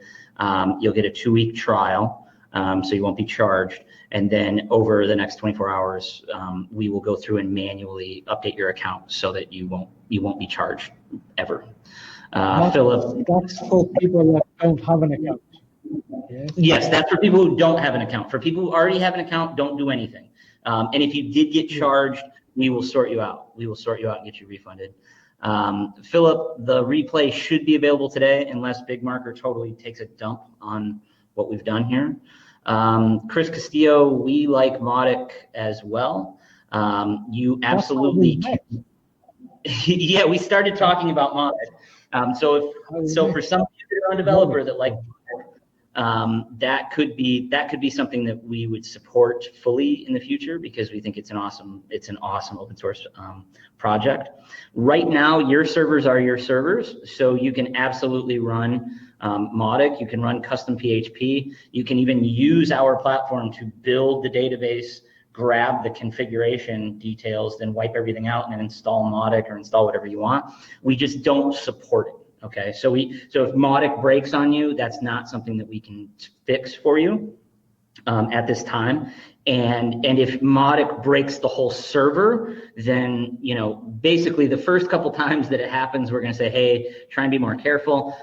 B: you'll get a 2-week trial, so you won't be charged. And then over the next 24 hours, we will go through and manually update your account so that you won't be charged ever. Philip,
A: that's for people that don't have an account.
B: Yes, that's for people who don't have an account. For people who already have an account, don't do anything. And if you did get charged, we will sort you out. We will sort you out and get you refunded. Philip, the replay should be available today unless Big Marker totally takes a dump on what we've done here. Chris Castillo, we like Mautic as well. You absolutely can. Yeah, we started talking about Mautic. So for some people that are a developer that like that could be something that we would support fully in the future, because we think it's an awesome open source project. Right now, your servers are your servers, so you can absolutely run Mautic. You can run custom PHP. You can even use our platform to build the database, grab the configuration details, then wipe everything out and then install Mautic or install whatever you want. We just don't support it. Okay, so if Mautic breaks on you, that's not something that we can fix for you at this time. And if Mautic breaks the whole server, then basically the first couple times that it happens, we're going to say, hey, try and be more careful,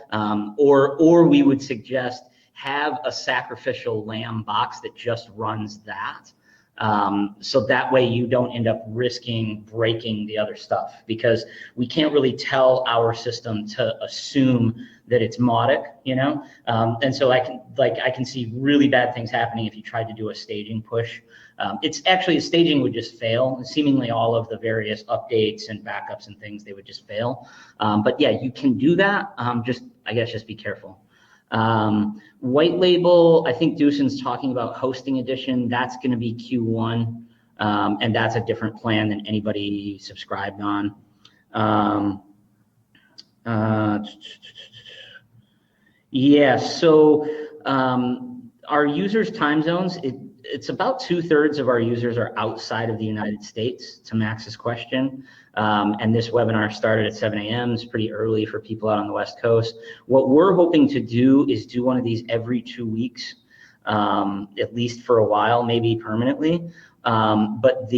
B: or we would suggest have a sacrificial lamb box that just runs that. So that way you don't end up risking breaking the other stuff, because we can't really tell our system to assume that it's Mautic, and so I can see really bad things happening if you tried to do a staging push. It's actually, a staging would just fail. Seemingly all of the various updates and backups and things, they would just fail. But yeah, you can do that. I guess just be careful. White label, I think Duson's talking about hosting edition. That's going to be Q1, and that's a different plan than anybody subscribed on. Yeah, so our users' time zones, it's about 2/3 of our users are outside of the United States, to Max's question. And this webinar started at 7 a.m. It's pretty early for people out on the West Coast. What we're hoping to do is do one of these every 2 weeks, at least for a while, maybe permanently. But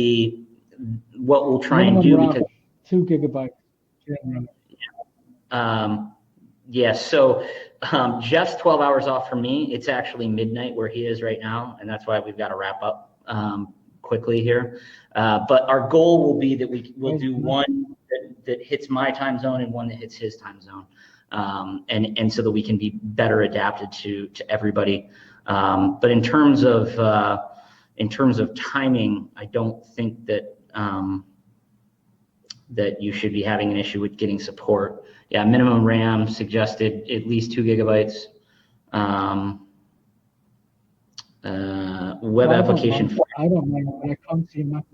B: what we'll try and do, because
A: 2 gigabytes.
B: Yeah, so Jeff's 12 hours off from me. It's actually midnight where he is right now, and that's why we've got to wrap up quickly here. But our goal will be that we'll do one that hits my time zone and one that hits his time zone, and so that we can be better adapted to everybody. But in terms of timing, I don't think that that you should be having an issue with getting support. Yeah, minimum RAM suggested at least 2 gigabytes. Web application.
A: I don't mind, but I can't see Mac.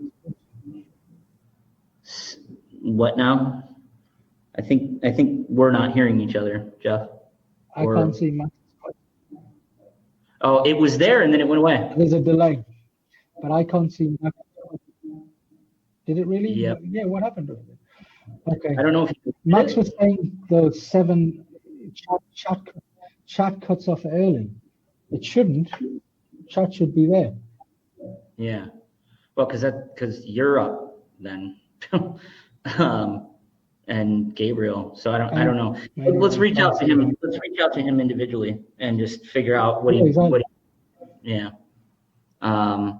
B: What now? I think we're not hearing each other, Jeff.
A: I can't see Mac.
B: Oh, it was there and then it went away.
A: There's a delay, but I can't see Mac. Did it really?
B: Yep.
A: Yeah. What happened to it? Okay.
B: I don't know if
A: Max was saying the 7 chat cuts off early. It shouldn't. Chat should be there.
B: Yeah. Well, because you're up then, and Gabriel. So I don't know. Let's reach out to him. Let's reach out to him individually and just figure out what he. Yeah. I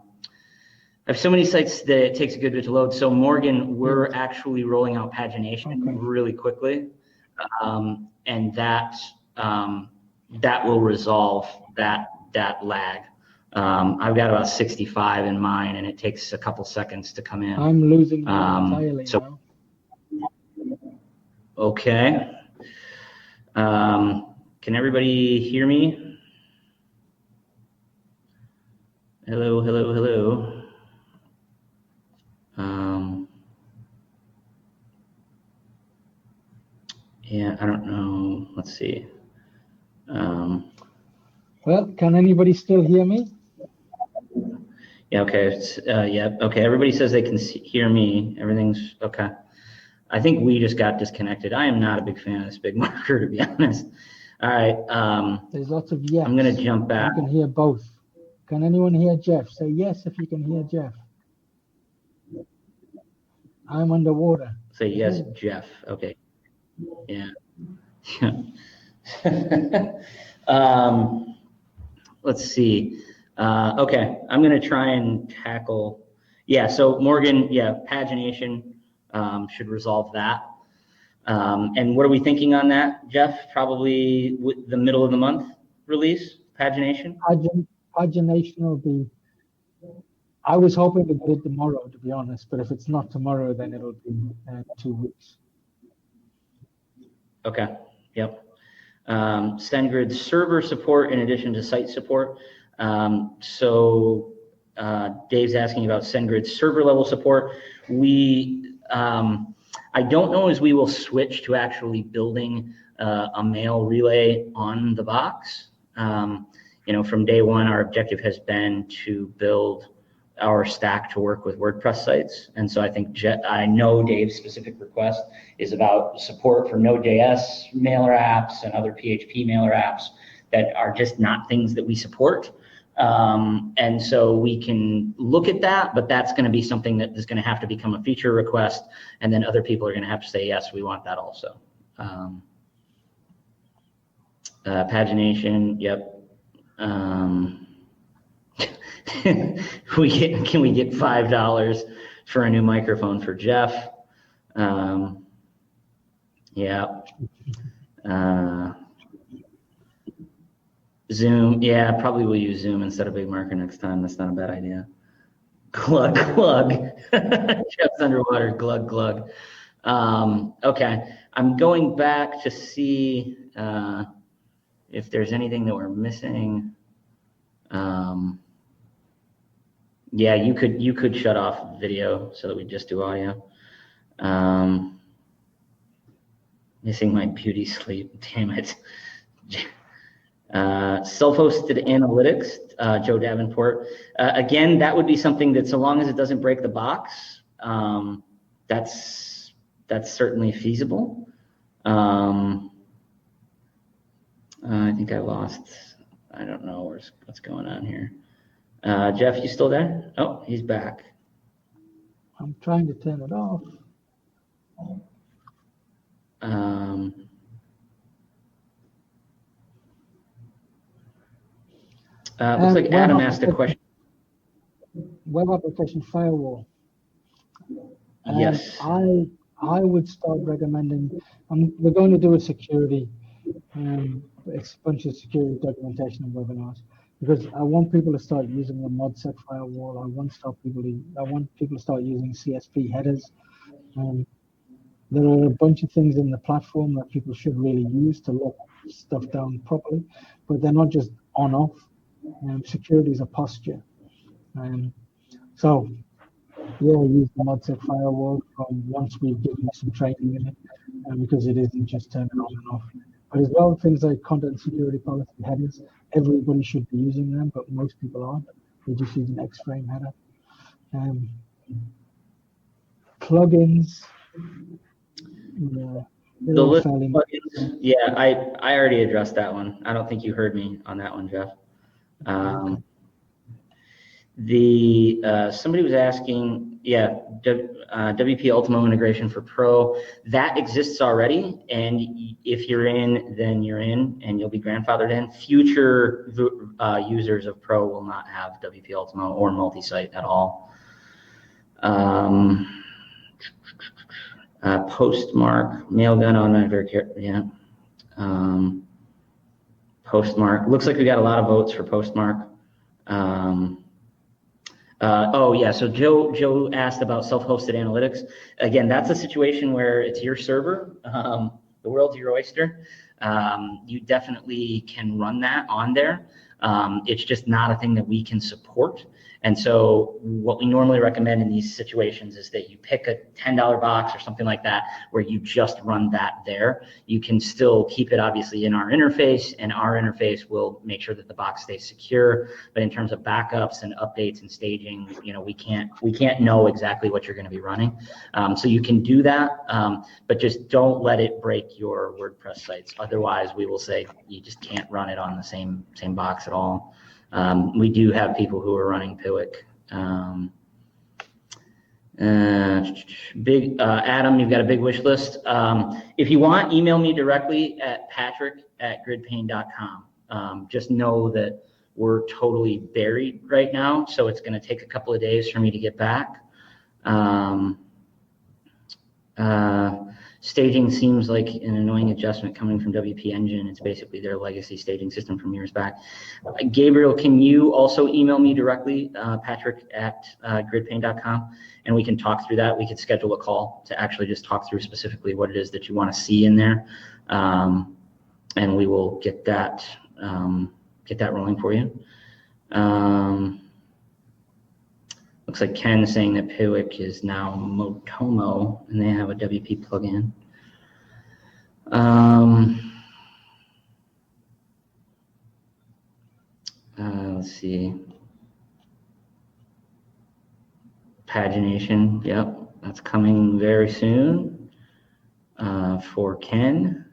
B: have so many sites that it takes a good bit to load. So Morgan, we're actually rolling out pagination really quickly, and that will resolve that lag. I've got about 65 in mine, and it takes a couple seconds to come in.
A: I'm losing entirely now.
B: Okay. Can everybody hear me? Hello, hello, hello. Yeah, I don't know. Let's see.
A: Well, can anybody still hear me?
B: Yeah, okay. Yeah, okay. Everybody says they can hear me. Everything's okay. I think we just got disconnected. I am not a big fan of this big marker, to be honest. All right.
A: There's lots of yes.
B: I'm going to jump back.
A: I can hear both. Can anyone hear Jeff? Say yes if you can hear Jeff. I'm underwater.
B: Say yes, Jeff. Okay. Yeah. Let's see. Okay, I'm going to try and tackle. Yeah, so Morgan, yeah, pagination should resolve that. And what are we thinking on that, Jeff? Probably the middle of the month release, pagination?
A: Pagination will be, I was hoping to get it tomorrow, to be honest, but if it's not tomorrow, then it'll be 2 weeks.
B: Okay, yep. SendGrid server support in addition to site support. So Dave's asking about SendGrid server level support. I don't know as we will switch to actually building a mail relay on the box. From day one, our objective has been to build our stack to work with WordPress sites. And so I think I know Dave's specific request is about support for Node.js mailer apps and other PHP mailer apps that are just not things that we support. And so we can look at that, but that's going to be something that is going to have to become a feature request. And then other people are going to have to say, yes, we want that also. Pagination, yep. Can we get $5 for a new microphone for Jeff? Yeah. Zoom, yeah, probably we'll use Zoom instead of Big Marker next time. That's not a bad idea. Glug, glug. Jeff's underwater, glug, glug. Okay, I'm going back to see if there's anything that we're missing. Yeah, you could shut off video so that we just do audio. Missing my beauty sleep, damn it. Self-hosted analytics, Joe Davenport. Again, that would be something that, so long as it doesn't break the box, that's certainly feasible. I think I lost. I don't know what's going on here. Jeff, you still there? Oh, he's back.
A: I'm trying to turn it off.
B: Looks like Adam asked a question.
A: Web application firewall.
B: Yes.
A: I would start recommending. We're going to do a security, a bunch of security documentation and webinars, because I want people to start using the ModSec firewall. I want people to start using CSP headers. There are a bunch of things in the platform that people should really use to lock stuff down properly, but they're not just on-off. Security is a posture. So, yeah, use the ModSec firewall from once we've given you some training in it, because it isn't just turning on and off. But as well, things like content security policy headers, everybody should be using them, but most people aren't. They just use an X-frame header. Plugins. Yeah,
B: The list of plugins, yeah, I already addressed that one. I don't think you heard me on that one, Jeff. Somebody was asking, yeah, WP Ultimo integration for Pro, that exists already, and if you're in, then you're in, and you'll be grandfathered in. Future users of Pro will not have WP Ultimo or multi-site at all. Postmark, Mailgun, automatic verification, yeah. Postmark, looks like we got a lot of votes for Postmark. Oh yeah, so Joe asked about self-hosted analytics. Again, that's a situation where it's your server, the world's your oyster. You definitely can run that on there. It's just not a thing that we can support. And so what we normally recommend in these situations is that you pick a $10 box or something like that where you just run that there. You can still keep it obviously in our interface, and our interface will make sure that the box stays secure. But in terms of backups and updates and staging, you know, we can't know exactly what you're going to be running. So you can do that, but just don't let it break your WordPress sites. Otherwise, we will say you just can't run it on the same box at all. We do have people who are running Piwik. Adam, you've got a big wish list. If you want, email me directly at patrick@gridpane.com. Just know that we're totally buried right now, so it's going to take a couple of days for me to get back. Staging seems like an annoying adjustment coming from WP Engine. It's basically their legacy staging system from years back. Gabriel, can you also email me directly, patrick@gridpane.com, and we can talk through that. We could schedule a call to actually just talk through specifically what it is that you want to see in there, and we will get that rolling for you. Looks like Ken saying that Piwik is now Motomo, and they have a WP plugin. Let's see. Pagination, yep, that's coming very soon for Ken.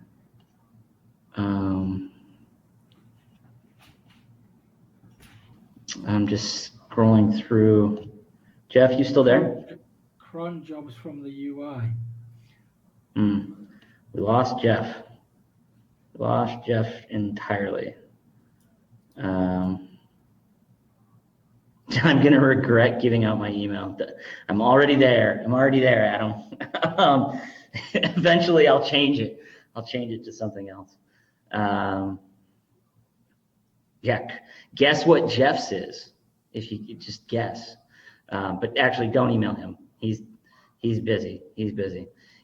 B: I'm just scrolling through. Jeff, you still there?
A: Cron jobs from the UI.
B: We lost Jeff. Lost Jeff entirely. I'm going to regret giving out my email. I'm already there. Adam. Eventually, I'll change it. I'll change it to something else. Yeah, guess what Jeff's is, if you could just guess. But actually, don't email him. He's busy.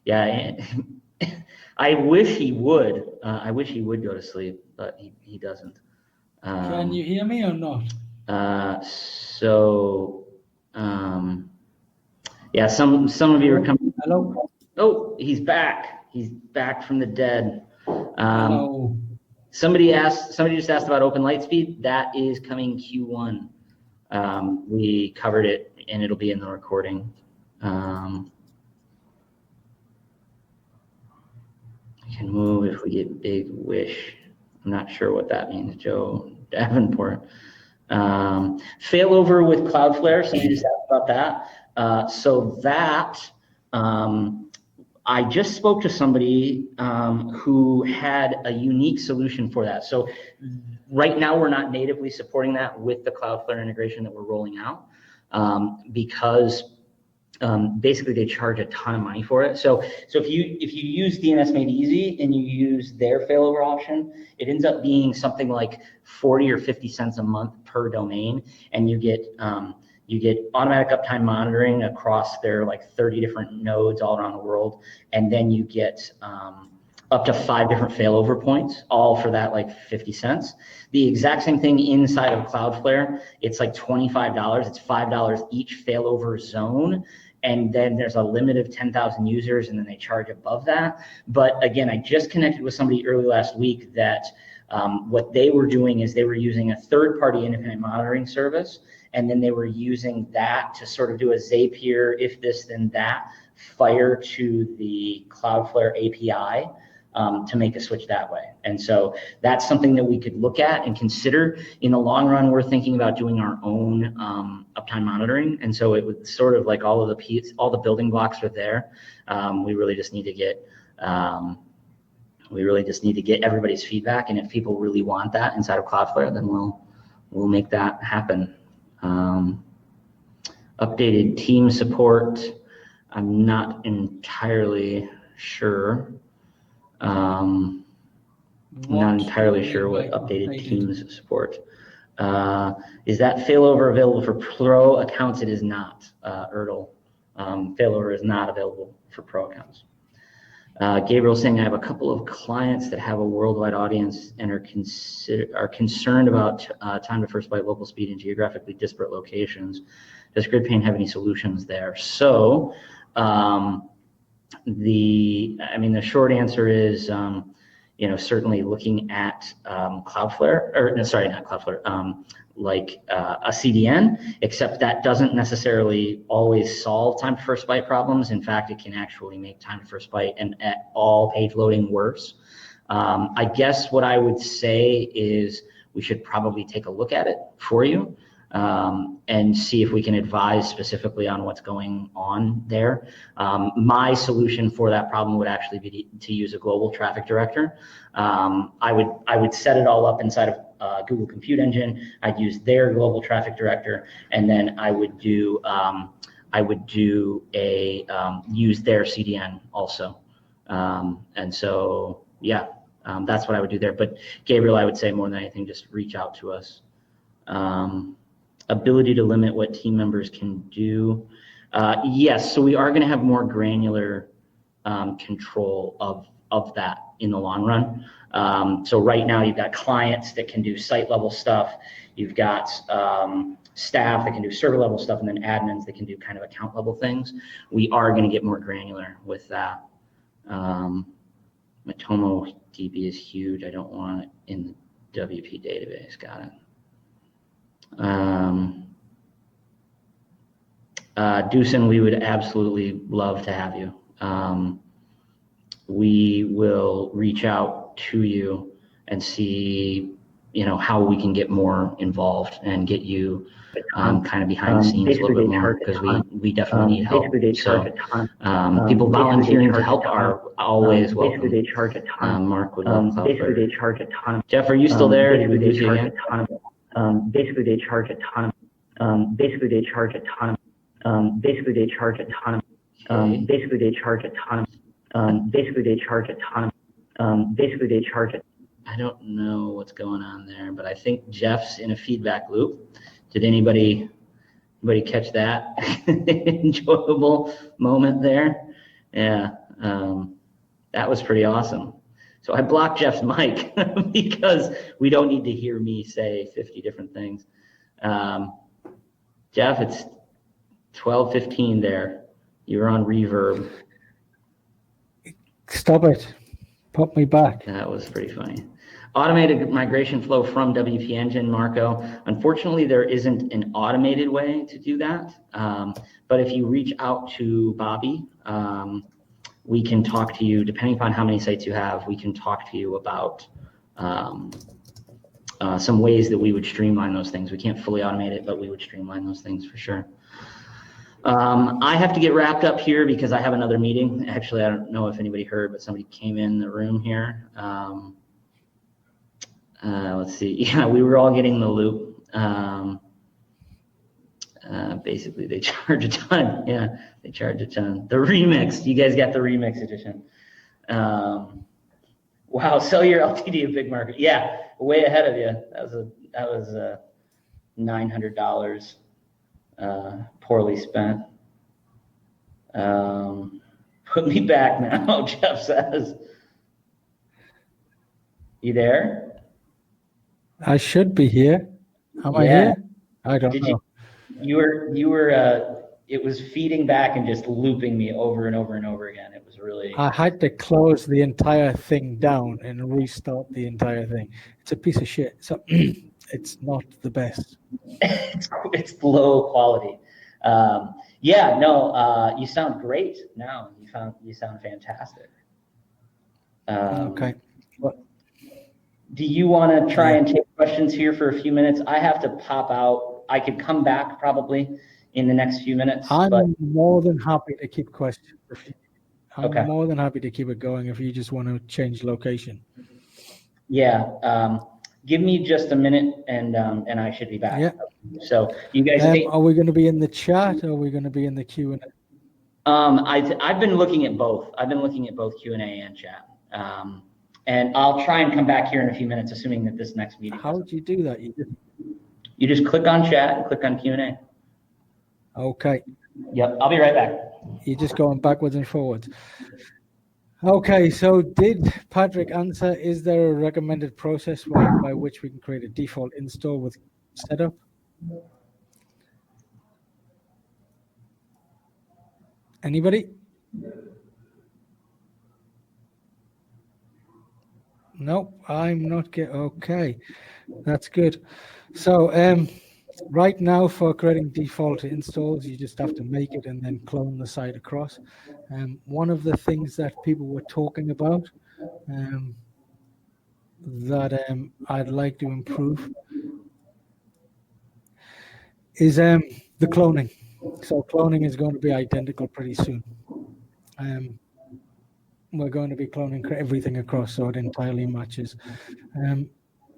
B: Yeah, I wish he would. I wish he would go to sleep, but he doesn't.
A: Can you hear me or not?
B: Yeah, some of you are coming.
A: Hello.
B: Oh, he's back. He's back from the dead.
A: Hello.
B: Somebody just asked about Open Lightspeed. That is coming Q1. We covered it, and it'll be in the recording. We can move if we get big wish. I'm not sure what that means, Joe Davenport. Failover with Cloudflare. Somebody just asked about that. I just spoke to somebody who had a unique solution for that. So right now we're not natively supporting that with the Cloudflare integration that we're rolling out because basically they charge a ton of money for it. So if you use DNS Made Easy and you use their failover option, it ends up being something like 40 or 50 cents a month per domain, and you get You get automatic uptime monitoring across their like 30 different nodes all around the world, and then you get up to 5 different failover points, all for that like 50 cents. The exact same thing inside of Cloudflare. It's like $25. It's $5 each failover zone. And then there's a limit of 10,000 users, and then they charge above that. But again, I just connected with somebody early last week that what they were doing is they were using a third-party independent monitoring service, and then they were using that to sort of do a Zapier, if this, then that, fire to the Cloudflare API to make a switch that way. And so that's something that we could look at and consider. In the long run, we're thinking about doing our own uptime monitoring. And so it would sort of like all the building blocks are there. We really just need to get everybody's feedback. And if people really want that inside of Cloudflare, then we'll make that happen. Updated team support. I'm not entirely sure. I'm not entirely sure what updated Teams support. Is that failover available for Pro accounts? It is not, Ertl. Failover is not available for Pro accounts. Gabriel saying, I have a couple of clients that have a worldwide audience and are concerned about time to first byte, local speed, and geographically disparate locations. Does GridPane have any solutions there? So, the short answer is, certainly looking at Cloudflare, or sorry, not Cloudflare, like a CDN, except that doesn't necessarily always solve time to first byte problems. In fact, it can actually make time to first byte and at all page loading worse. I guess what I would say is we should probably take a look at it for you. And see if we can advise specifically on what's going on there. My solution for that problem would actually be to use a global traffic director. I would set it all up inside of Google Compute Engine. I'd use their global traffic director, and then I would do use their CDN also. And so yeah, that's what I would do there. But Gabriel, I would say more than anything, just reach out to us. Ability to limit what team members can do. Yes, so we are going to have more granular control of that in the long run. So right now you've got clients that can do site level stuff. You've got staff that can do server level stuff, and then admins that can do kind of account level things. We are going to get more granular with that. Matomo DB is huge. I don't want it in the WP database. Got it. Doosan, we would absolutely love to have you. We will reach out to you and see, how we can get more involved and get you kind of behind the scenes a little bit more, because we definitely need help. So people volunteering to help are always welcome. They charge a ton. Mark would love Cloudflare. They charge a ton. Jeff, are you still there? Did we lose you again? Basically they charge a ton. Basically they charge a ton. Basically they charge a ton. Basically they charge a ton. Basically they charge a ton. Basically they charge a. I don't know what's going on there, but I think Jeff's in a feedback loop. Did anybody catch that enjoyable moment there? Yeah, that was pretty awesome. So I blocked Jeff's mic because we don't need to hear me say 50 different things. Jeff, it's 12:15 there. You're on reverb.
A: Stop it. Put me back.
B: That was pretty funny. Automated migration flow from WP Engine, Marco. Unfortunately, there isn't an automated way to do that. But if you reach out to Bobby, we can talk to you, depending upon how many sites you have, we can talk to you about some ways that we would streamline those things. We can't fully automate it, but we would streamline those things for sure. I have to get wrapped up here because I have another meeting. Actually, I don't know if anybody heard, but somebody came in the room here. Let's see. Yeah, we were all getting the loop. Basically, they charge a ton. Yeah, they charge a ton. The remix. You guys got the remix edition. Wow, sell your LTD at Big Market. Yeah, way ahead of you. That was $900. Poorly spent. Put me back now, Jeff says. You there?
C: I should be here. Am I here? I don't know.
B: You were, it was feeding back and just looping me over and over and over again. It was really...
C: I had to close the entire thing down and restart the entire thing. It's a piece of shit. So it's not the best.
B: It's low quality. Yeah, no, you sound great now. You sound fantastic.
C: Okay. What?
B: Do you want to try and take questions here for a few minutes? I have to pop out. I could come back probably in the next few minutes.
C: I'm more than happy to keep questions.
B: Okay.
C: I'm more than happy to keep it going if you just want to change location.
B: Yeah. Give me just a minute and I should be back.
C: Yeah.
B: So you guys
C: are we going to be in the chat or are we going to be in the Q&A?
B: I've been looking at both. I've been looking at both Q&A and chat. And I'll try and come back here in a few minutes, assuming that this next meeting.
C: How would you do that?
B: You just click on chat and click on Q&A.
C: Okay.
B: Yep, I'll be right back.
C: You're just going backwards and forwards. Okay, so did Patrick answer, is there a recommended process by which we can create a default install with setup? Anybody? Nope, I'm not okay, that's good. So right now for creating default installs, you just have to make it and then clone the site across. One of the things that people were talking about that I'd like to improve is the cloning. So cloning is going to be identical pretty soon. We're going to be cloning everything across so it entirely matches.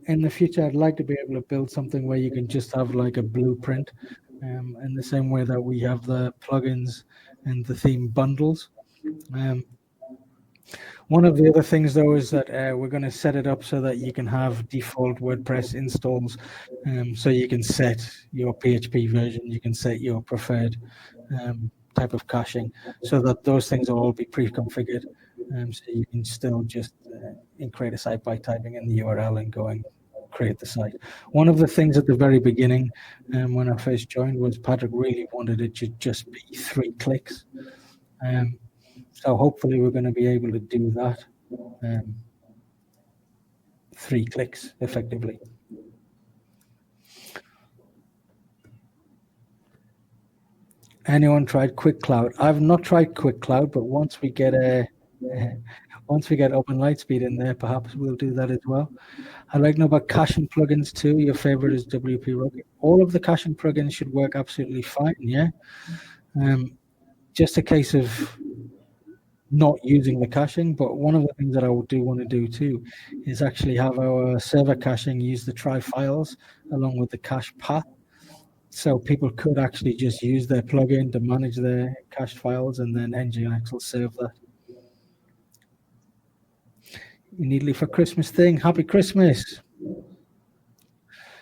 C: In the future, I'd like to be able to build something where you can just have like a blueprint in the same way that we have the plugins and the theme bundles. One of the other things, though, is that we're going to set it up so that you can have default WordPress installs. So you can set your PHP version, you can set your preferred type of caching, so that those things will all be pre-configured. So you can still just create a site by typing in the URL and go and create the site. One of the things at the very beginning when I first joined was Patrick really wanted it to just be 3 clicks. So hopefully we're going to be able to do that. 3 clicks effectively. Anyone tried Quick Cloud? I've not tried Quick Cloud, but once we get Open Lightspeed in there, perhaps we'll do that as well. I'd like to know about caching plugins too. Your favorite is WP Rocket. All of the caching plugins should work absolutely fine, yeah? Just a case of not using the caching, but one of the things that I do want to do too is actually have our server caching use the try files along with the cache path. So people could actually just use their plugin to manage their cached files, and then Nginx will serve that. Immediately for Christmas thing, happy Christmas.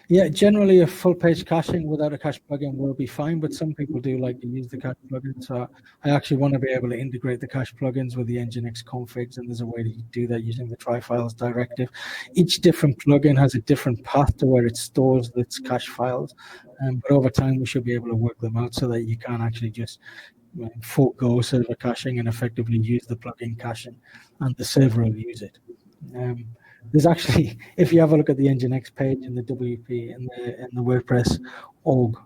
C: Yeah, generally a full page caching without a cache plugin will be fine, but some people do like to use the cache plugin. So I actually want to be able to integrate the cache plugins with the Nginx configs, and there's a way to do that using the try files directive. Each different plugin has a different path to where it stores its cache files, but over time we should be able to work them out so that you can actually just forego server caching and effectively use the plugin caching, and the server will use it. There's actually, if you have a look at the Nginx page in the WP and the WordPress org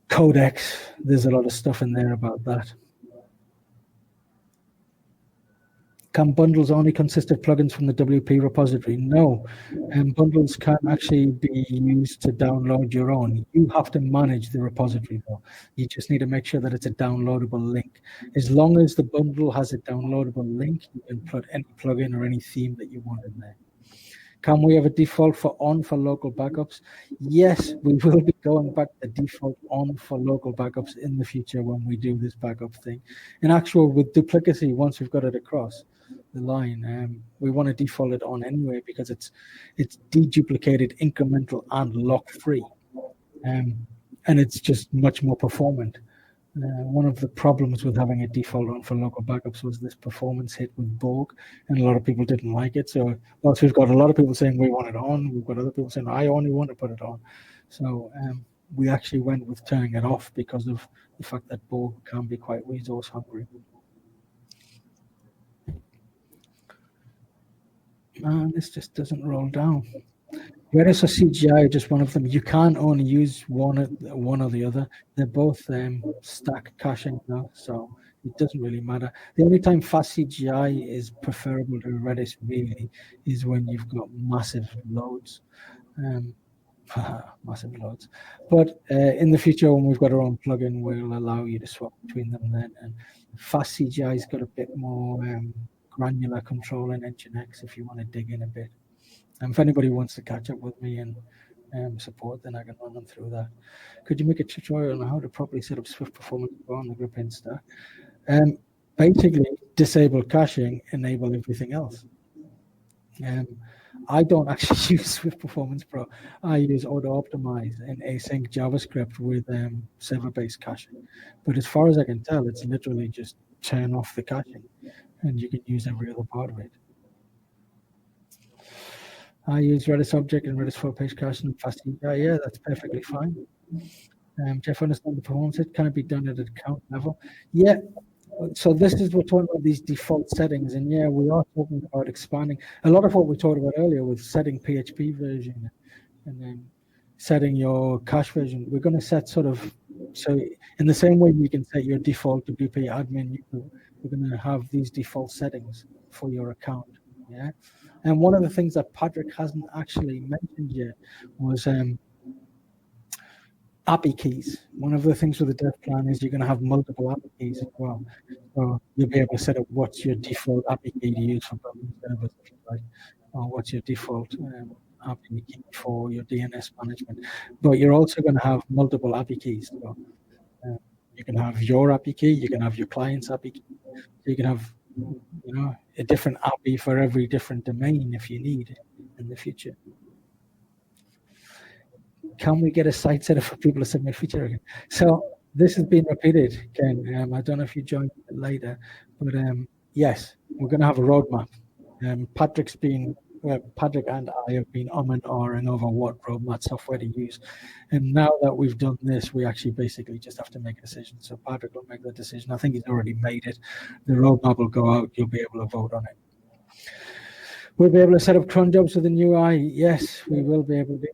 C: codex, there's a lot of stuff in there about that. Can bundles only consist of plugins from the WP repository? No, bundles can actually be used to download your own. You have to manage the repository though. You just need to make sure that it's a downloadable link. As long as the bundle has a downloadable link, you can put any plugin or any theme that you want in there. Can we have a default for local backups? Yes, we will be going back to default on for local backups in the future when we do this backup thing. In actual, with duplicacy, once we've got it across the line, we want to default it on anyway because it's deduplicated, incremental, and lock-free. and it's just much more performant. One of the problems with having a default run for local backups was this performance hit with Borg, and a lot of people didn't like it. So whilst we've got a lot of people saying we want it on, we've got other people saying I only want to put it on. So we actually went with turning it off because of the fact that Borg can be quite resource hungry. Man, this just doesn't roll down. Redis or CGI are just one of them. You can only use one or the other. They're both stack caching now, so it doesn't really matter. The only time fast CGI is preferable to Redis really is when you've got massive loads. Massive loads. But in the future, when we've got our own plugin, we'll allow you to swap between them then. And fast CGI's got a bit more granular control in Nginx if you want to dig in a bit. And if anybody wants to catch up with me and support, then I can run them through that. Could you make a tutorial on how to properly set up Swift Performance on the GridPane stack? Basically, disable caching, enable everything else. I don't actually use Swift Performance Pro. I use auto-optimize and async JavaScript with server-based caching. But as far as I can tell, it's literally just turn off the caching, and you can use every other part of it. I use Redis Object and Redis 4-page caching and fast CGI. Yeah, that's perfectly fine. Jeff, understand the performance. Can it be done at account level? Yeah. So this is, we're talking about these default settings, and yeah, we are talking about expanding. A lot of what we talked about earlier with setting PHP version and then setting your cache version, we're going to set sort of, so in the same way you can set your default WP admin, we're going to have these default settings for your account. Yeah. And one of the things that Patrick hasn't actually mentioned yet was API keys. One of the things with the dev plan is you're going to have multiple API keys as well. So you'll be able to set up what's your default API key to use for building servers, or what's your default API key for your DNS management. But you're also going to have multiple API keys. So you can have your API key, you can have your client's API key, so you can have a different API for every different domain if you need in the future. Can we get a site set up for people to submit feature again? So this has been repeated, Ken. I don't know if you joined later, but yes, we're going to have a roadmap. Patrick and I have been and ahhing over what roadmap software to use. And now that we've done this, we actually basically just have to make a decision. So Patrick will make the decision. I think he's already made it. The roadmap will go out. You'll be able to vote on it. We'll be able to set up cron jobs with the new UI. Yes, we will be able to.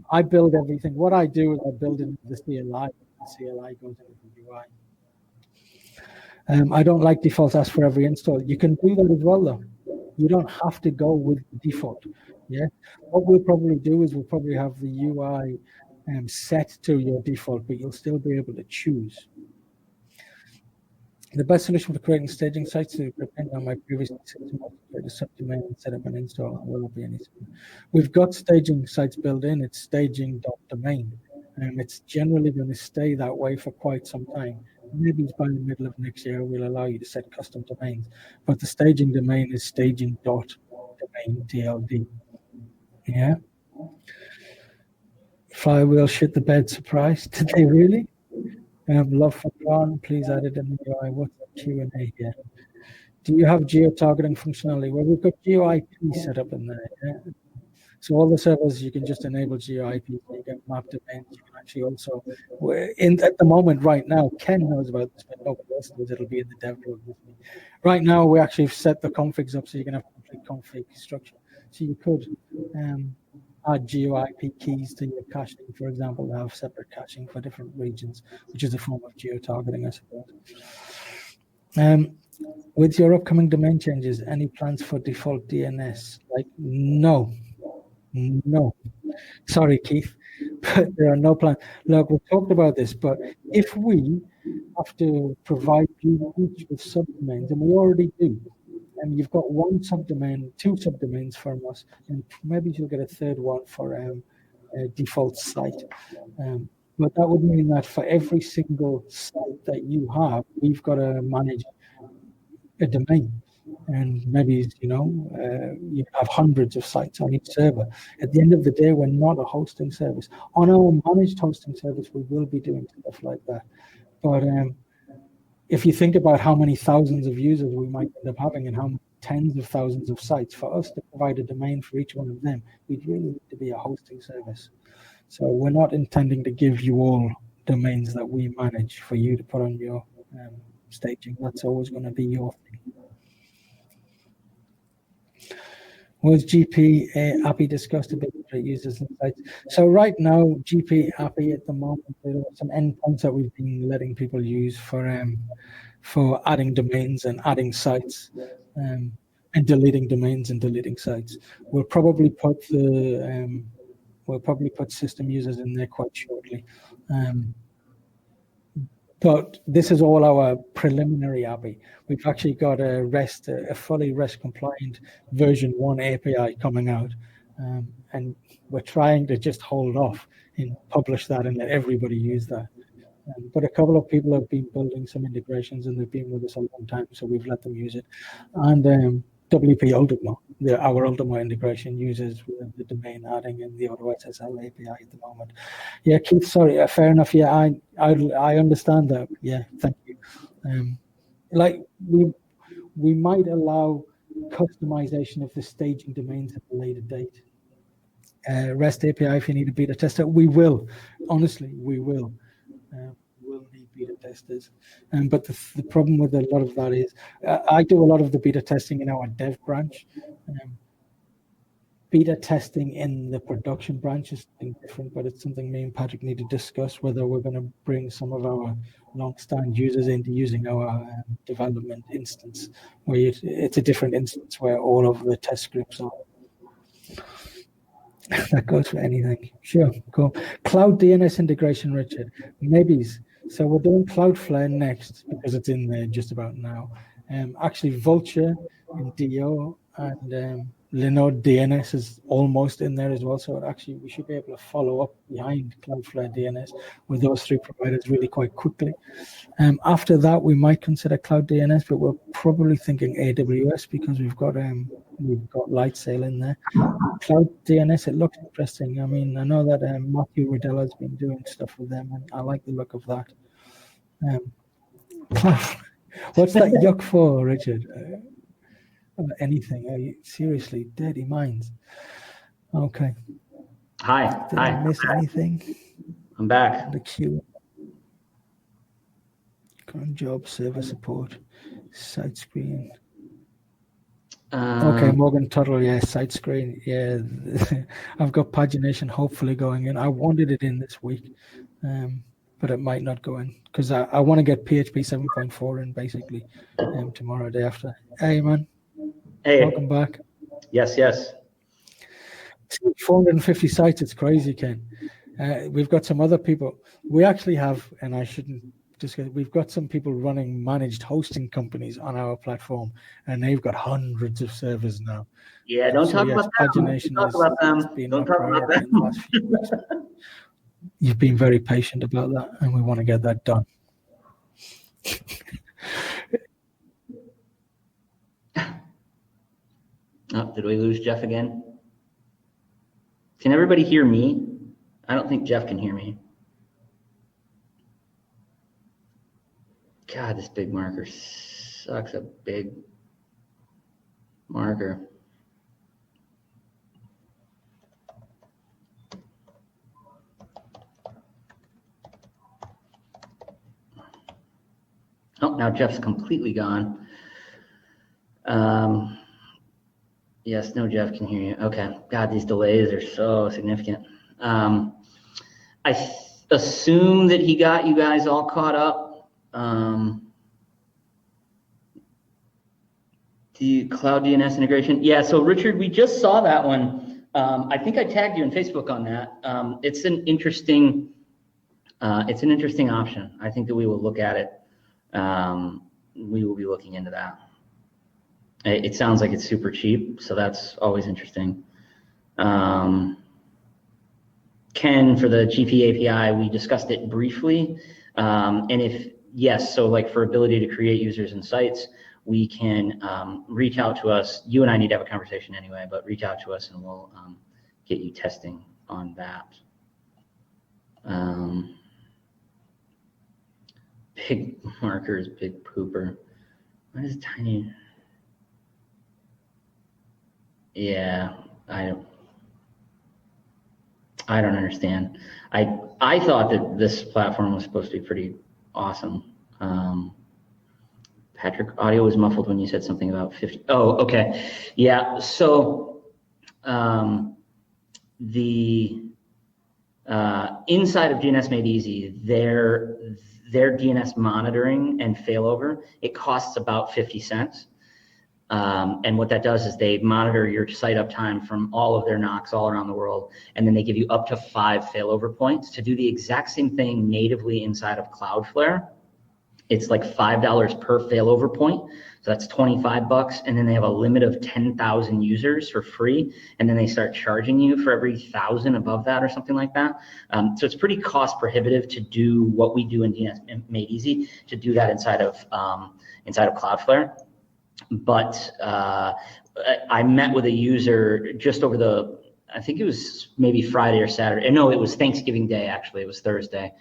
C: I build everything. What I do is I build into the CLI. The CLI goes into the UI. I don't like default ask for every install. You can do that as well, though. You don't have to go with the default. Yeah. What we'll probably do is we'll probably have the UI set to your default, but you'll still be able to choose. The best solution for creating staging sites to depend on my previous system of the subdomain and set up an install. Will be any. We've got staging sites built in. It's staging.domain, and it's generally going to stay that way for quite some time. Maybe by the middle of next year, we'll allow you to set custom domains. But the staging domain is staging.domain TLD. Yeah. Flywheel shit the bed surprise. Did they really? Love for Ron, please add it in the UI. What's the Q&A here? Do you have geo-targeting functionality? Well, we've got GeoIP set up in there. Yeah? So all the servers, you can just enable GeoIP. You can map domains. You can actually also, at the moment right now, Ken knows about this, but nobody else knows. It'll be in the dev world with me. Right now, we actually set the configs up so you can have complete config structure. So you could add GeoIP keys to your caching, for example, to have separate caching for different regions, which is a form of geo-targeting, I suppose. With your upcoming domain changes, any plans for default DNS? No. Sorry, Keith, but there are no plans. Look, we talked about this, but if we have to provide you each with subdomains, and we already do, and you've got one subdomain, two subdomains from us, and maybe you'll get a third one for a default site. But that would mean that for every single site that you have, we've got to manage a domain. and maybe, you have hundreds of sites on each server. At the end of the day, we're not a hosting service. On our managed hosting service, we will be doing stuff like that. But if you think about how many thousands of users we might end up having and how many tens of thousands of sites, for us to provide a domain for each one of them, we'd really need to be a hosting service. So we're not intending to give you all domains that we manage for you to put on your staging. That's always going to be your thing. Was GP API discussed a bit for users and sites? So right now, GP API at the moment, there are some endpoints that we've been letting people use for adding domains and adding sites, and deleting domains and deleting sites. We'll probably put system users in there quite shortly. But this is all our preliminary API. We've actually got a fully REST compliant version 1 API coming out. And we're trying to just hold off and publish that and let everybody use that. But a couple of people have been building some integrations and they've been with us a long time, so we've let them use it. And WP Ultima, our Ultima integration uses the domain adding and the auto SSL API at the moment. Yeah, Keith, sorry, fair enough. Yeah, I understand that. Yeah, thank you. We might allow customization of the staging domains at a later date. REST API, if you need a beta tester, we will. Honestly, we will. We'll need beta testers. But the problem with a lot of that is I do a lot of the beta testing in our dev branch. Beta testing in the production branch is something different, but it's something me and Patrick need to discuss, whether we're going to bring some of our long-stand users into using our development instance, where it's a different instance where all of the test scripts are. That goes for anything. Sure, cool. Cloud DNS integration, Richard. Maybes. So we're doing Cloudflare next because it's in there just about now. Actually, Vulture and DO and Linode DNS is almost in there as well. So actually, we should be able to follow up behind Cloudflare DNS with those three providers really quite quickly. After that, we might consider Cloud DNS, but we're probably thinking AWS because we've got Lightsail in there. Cloud DNS, it looks interesting. I mean, I know that Matthew Rodella has been doing stuff with them, and I like the look of that. What's that yuck for, Richard? Anything? Are you seriously dirty minds? Okay.
B: Hi.
C: Did I miss anything?
B: I'm back.
C: The queue. Current job, server support, site screen. Okay, Morgan Tuttle, yeah, site screen, yeah. I've got pagination hopefully going in. I wanted it in this week, but it might not go in because I want to get PHP 7.4 in basically tomorrow, day after. Hey, man.
B: Hey.
C: Welcome back.
B: Yes.
C: 450 sites, it's crazy, Ken. We've got some other people. We actually have, and I shouldn't we've got some people running managed hosting companies on our platform, and they've got hundreds of servers now.
B: Yeah, don't talk about
C: pagination has been our priority in the last few weeks. You've been very patient about that, and we want to get that done.
B: Oh, did we lose Jeff again? Can everybody hear me? I don't think Jeff can hear me. God, this big marker sucks. A big marker. Oh, now Jeff's completely gone. Yes, no, Jeff can hear you. Okay. God, these delays are so significant. I assume that he got you guys all caught up. The cloud DNS integration. Yeah, so Richard, we just saw that one. I think I tagged you on Facebook on that. It's an interesting option. I think that we will look at it. We will be looking into that. It sounds like it's super cheap, so that's always interesting. Ken, for the GP API, we discussed it briefly. And yes, so like for ability to create users and sites, we can reach out to us. You and I need to have a conversation anyway, but reach out to us and we'll get you testing on that. Big markers, big pooper. What is tiny? Yeah, I don't understand. I thought that this platform was supposed to be pretty awesome. Patrick, audio was muffled when you said something about 50. Oh, okay. Yeah, so the inside of DNS Made Easy, their DNS monitoring and failover, it costs about 50 cents. And what that does is they monitor your site uptime from all of their NOCs all around the world, and then they give you up to 5 failover points to do the exact same thing natively inside of Cloudflare. It's like $5 per failover point, so that's $25. And then they have a limit of 10,000 users for free, and then they start charging you for every 1,000 above that or something like that. So it's pretty cost prohibitive to do what we do in DNS Made Easy, to do that inside of Cloudflare. But I met with a user just over I think it was maybe Friday or Saturday. No, it was Thanksgiving Day, actually. It was Thursday.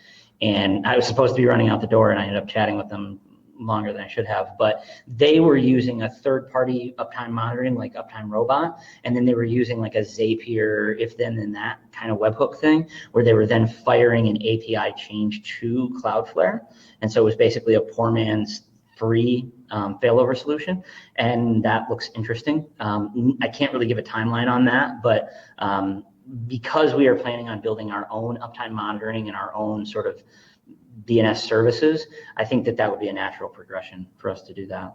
B: And I was supposed to be running out the door, and I ended up chatting with them longer than I should have. But they were using a third-party uptime monitoring, like Uptime Robot, and then they were using like a Zapier, if then then that kind of webhook thing, where they were then firing an API change to Cloudflare. And so it was basically a poor man's free failover solution, and that looks interesting. I can't really give a timeline on that, but because we are planning on building our own uptime monitoring and our own sort of DNS services, I think that would be a natural progression for us to do that.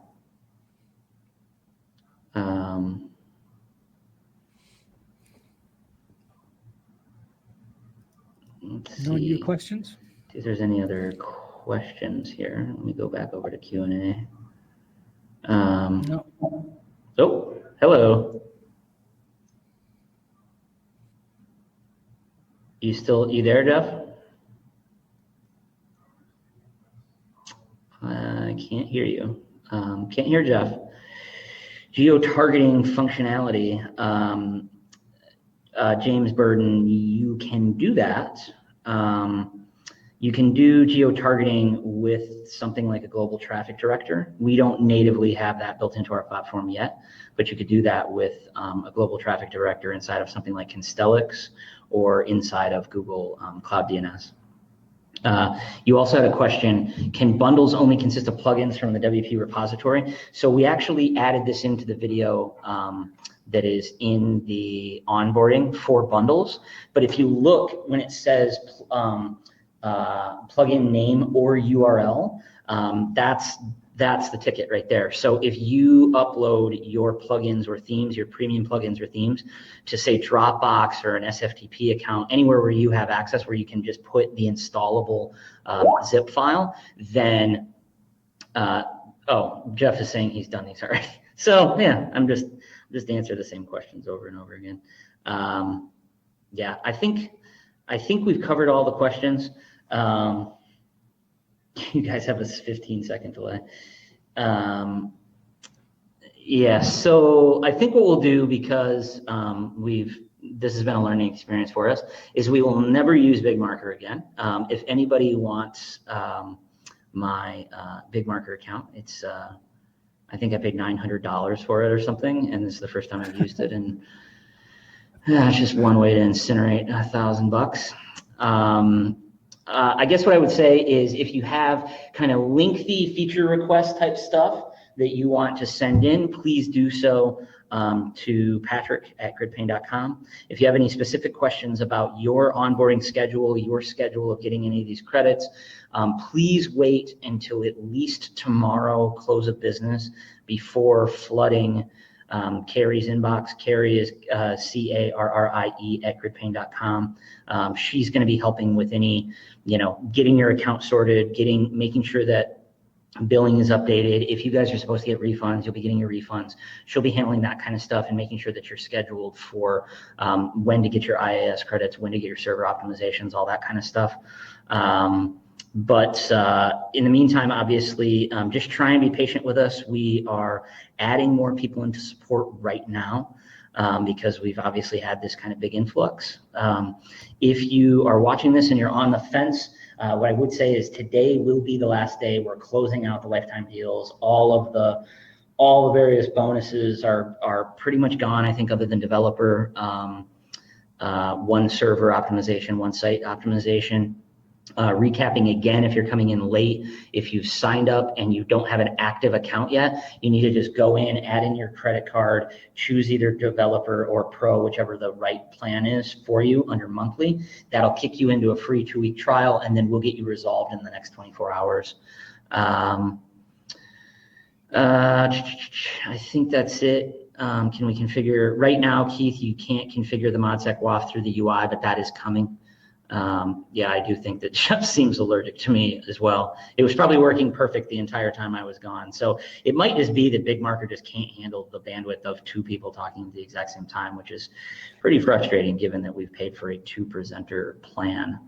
B: Let's see.
C: No new questions?
B: If there's any other questions here, let me go back over to Q&A.
C: No.
B: Oh, hello. You there, Jeff? I can't hear you. Can't hear Jeff. Geo-targeting functionality. James Burden, you can do that. You can do geo-targeting with something like a global traffic director. We don't natively have that built into our platform yet, but you could do that with a global traffic director inside of something like Constellix or inside of Google Cloud DNS. You also had a question, can bundles only consist of plugins from the WP repository? So we actually added this into the video that is in the onboarding for bundles. But if you look, when it says plugin name or URL, that's the ticket right there. So if you upload your plugins or themes, your premium plugins or themes to say Dropbox or an SFTP account, anywhere where you have access where you can just put the installable zip file, then, oh, Jeff is saying he's done these already. So yeah, I'm just answer the same questions over and over again. Yeah, I think we've covered all the questions. You guys have a 15-second delay. Yeah, so I think what we'll do, because this has been a learning experience for us, is we will never use BigMarker again. If anybody wants my BigMarker account, it's I think I paid $900 for it or something, and this is the first time I've used it, and it's just one way to incinerate $1,000. I guess what I would say is, if you have kind of lengthy feature request type stuff that you want to send in, please do so to patrick@gridpane.com. If you have any specific questions about your onboarding schedule, your schedule of getting any of these credits, please wait until at least tomorrow, close of business, before flooding Carrie's inbox. Carrie is CARRIE @gridpane.com. She's going to be helping with any, getting your account sorted, making sure that billing is updated. If you guys are supposed to get refunds, you'll be getting your refunds. She'll be handling that kind of stuff and making sure that you're scheduled for when to get your IAS credits, when to get your server optimizations, all that kind of stuff. But in the meantime, obviously, just try and be patient with us. We are adding more people into support right now because we've obviously had this kind of big influx. If you are watching this and you're on the fence, what I would say is today will be the last day. We're closing out the lifetime deals. All the various bonuses are pretty much gone, I think, other than developer, one server optimization, one site optimization. Recapping again, if you're coming in late, if you've signed up and you don't have an active account yet, you need to just go in, add in your credit card, choose either developer or pro, whichever the right plan is for you under monthly. That'll kick you into a free 2-week trial, and then we'll get you resolved in the next 24 hours. I think that's it. Can we configure right now, Keith? You can't configure the ModSec WAF through the UI, but that is coming. Yeah, I do think that Jeff seems allergic to me as well. It was probably working perfect the entire time I was gone. So it might just be that BigMarker just can't handle the bandwidth of 2 people talking at the exact same time, which is pretty frustrating given that we've paid for a 2-presenter plan.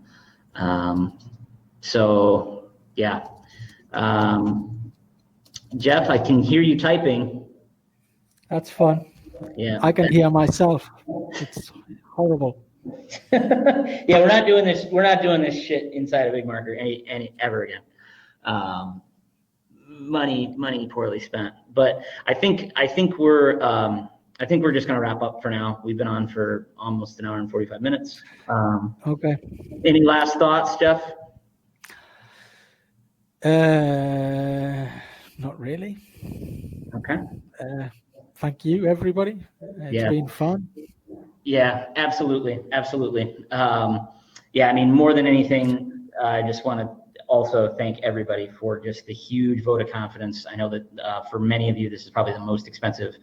B: So yeah. Jeff, I can hear you typing.
C: That's fun.
B: Yeah.
C: I can hear myself. It's horrible.
B: Yeah, we're not doing this. We're not doing this shit inside of BigMarker any ever again. Money poorly spent. But I think we're just gonna wrap up for now. We've been on for almost an hour and 45 minutes.
C: Okay.
B: Any last thoughts, Jeff?
C: Not really.
B: Okay.
C: Thank you, everybody. It's been fun.
B: Yeah, absolutely. Yeah, I mean, more than anything, I just want to also thank everybody for just the huge vote of confidence. I know that for many of you, this is probably the most expensive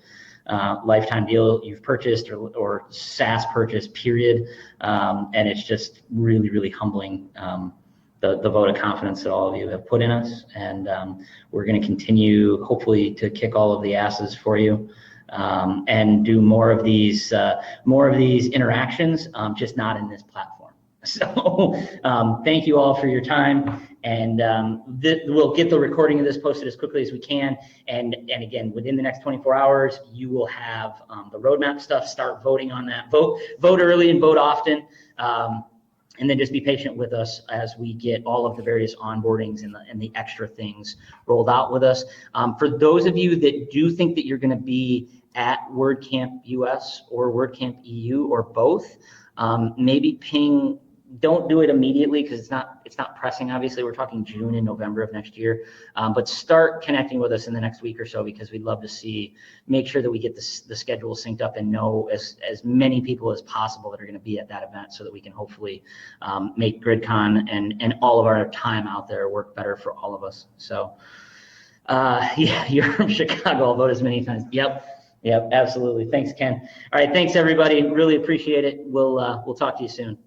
B: lifetime deal you've purchased or SaaS purchase, period. And it's just really, really humbling, the vote of confidence that all of you have put in us. And we're going to continue, hopefully, to kick all of the asses for you. And do more of these interactions, just not in this platform. So thank you all for your time, and we'll get the recording of this posted as quickly as we can. And again, within the next 24 hours, you will have the roadmap stuff. Start voting on that. Vote early and vote often. And then just be patient with us as we get all of the various onboardings and the extra things rolled out with us. For those of you that do think that you're going to be at WordCamp US or WordCamp EU or both, maybe ping. Don't do it immediately because it's not pressing. Obviously, we're talking June and November of next year. But start connecting with us in the next week or so, because we'd love to make sure that we get the schedule synced up and know as many people as possible that are going to be at that event, so that we can hopefully make GridCon and all of our time out there work better for all of us. So yeah, you're from Chicago. I'll vote as many times. Yep, absolutely. Thanks, Ken. All right, thanks everybody. Really appreciate it. We'll talk to you soon.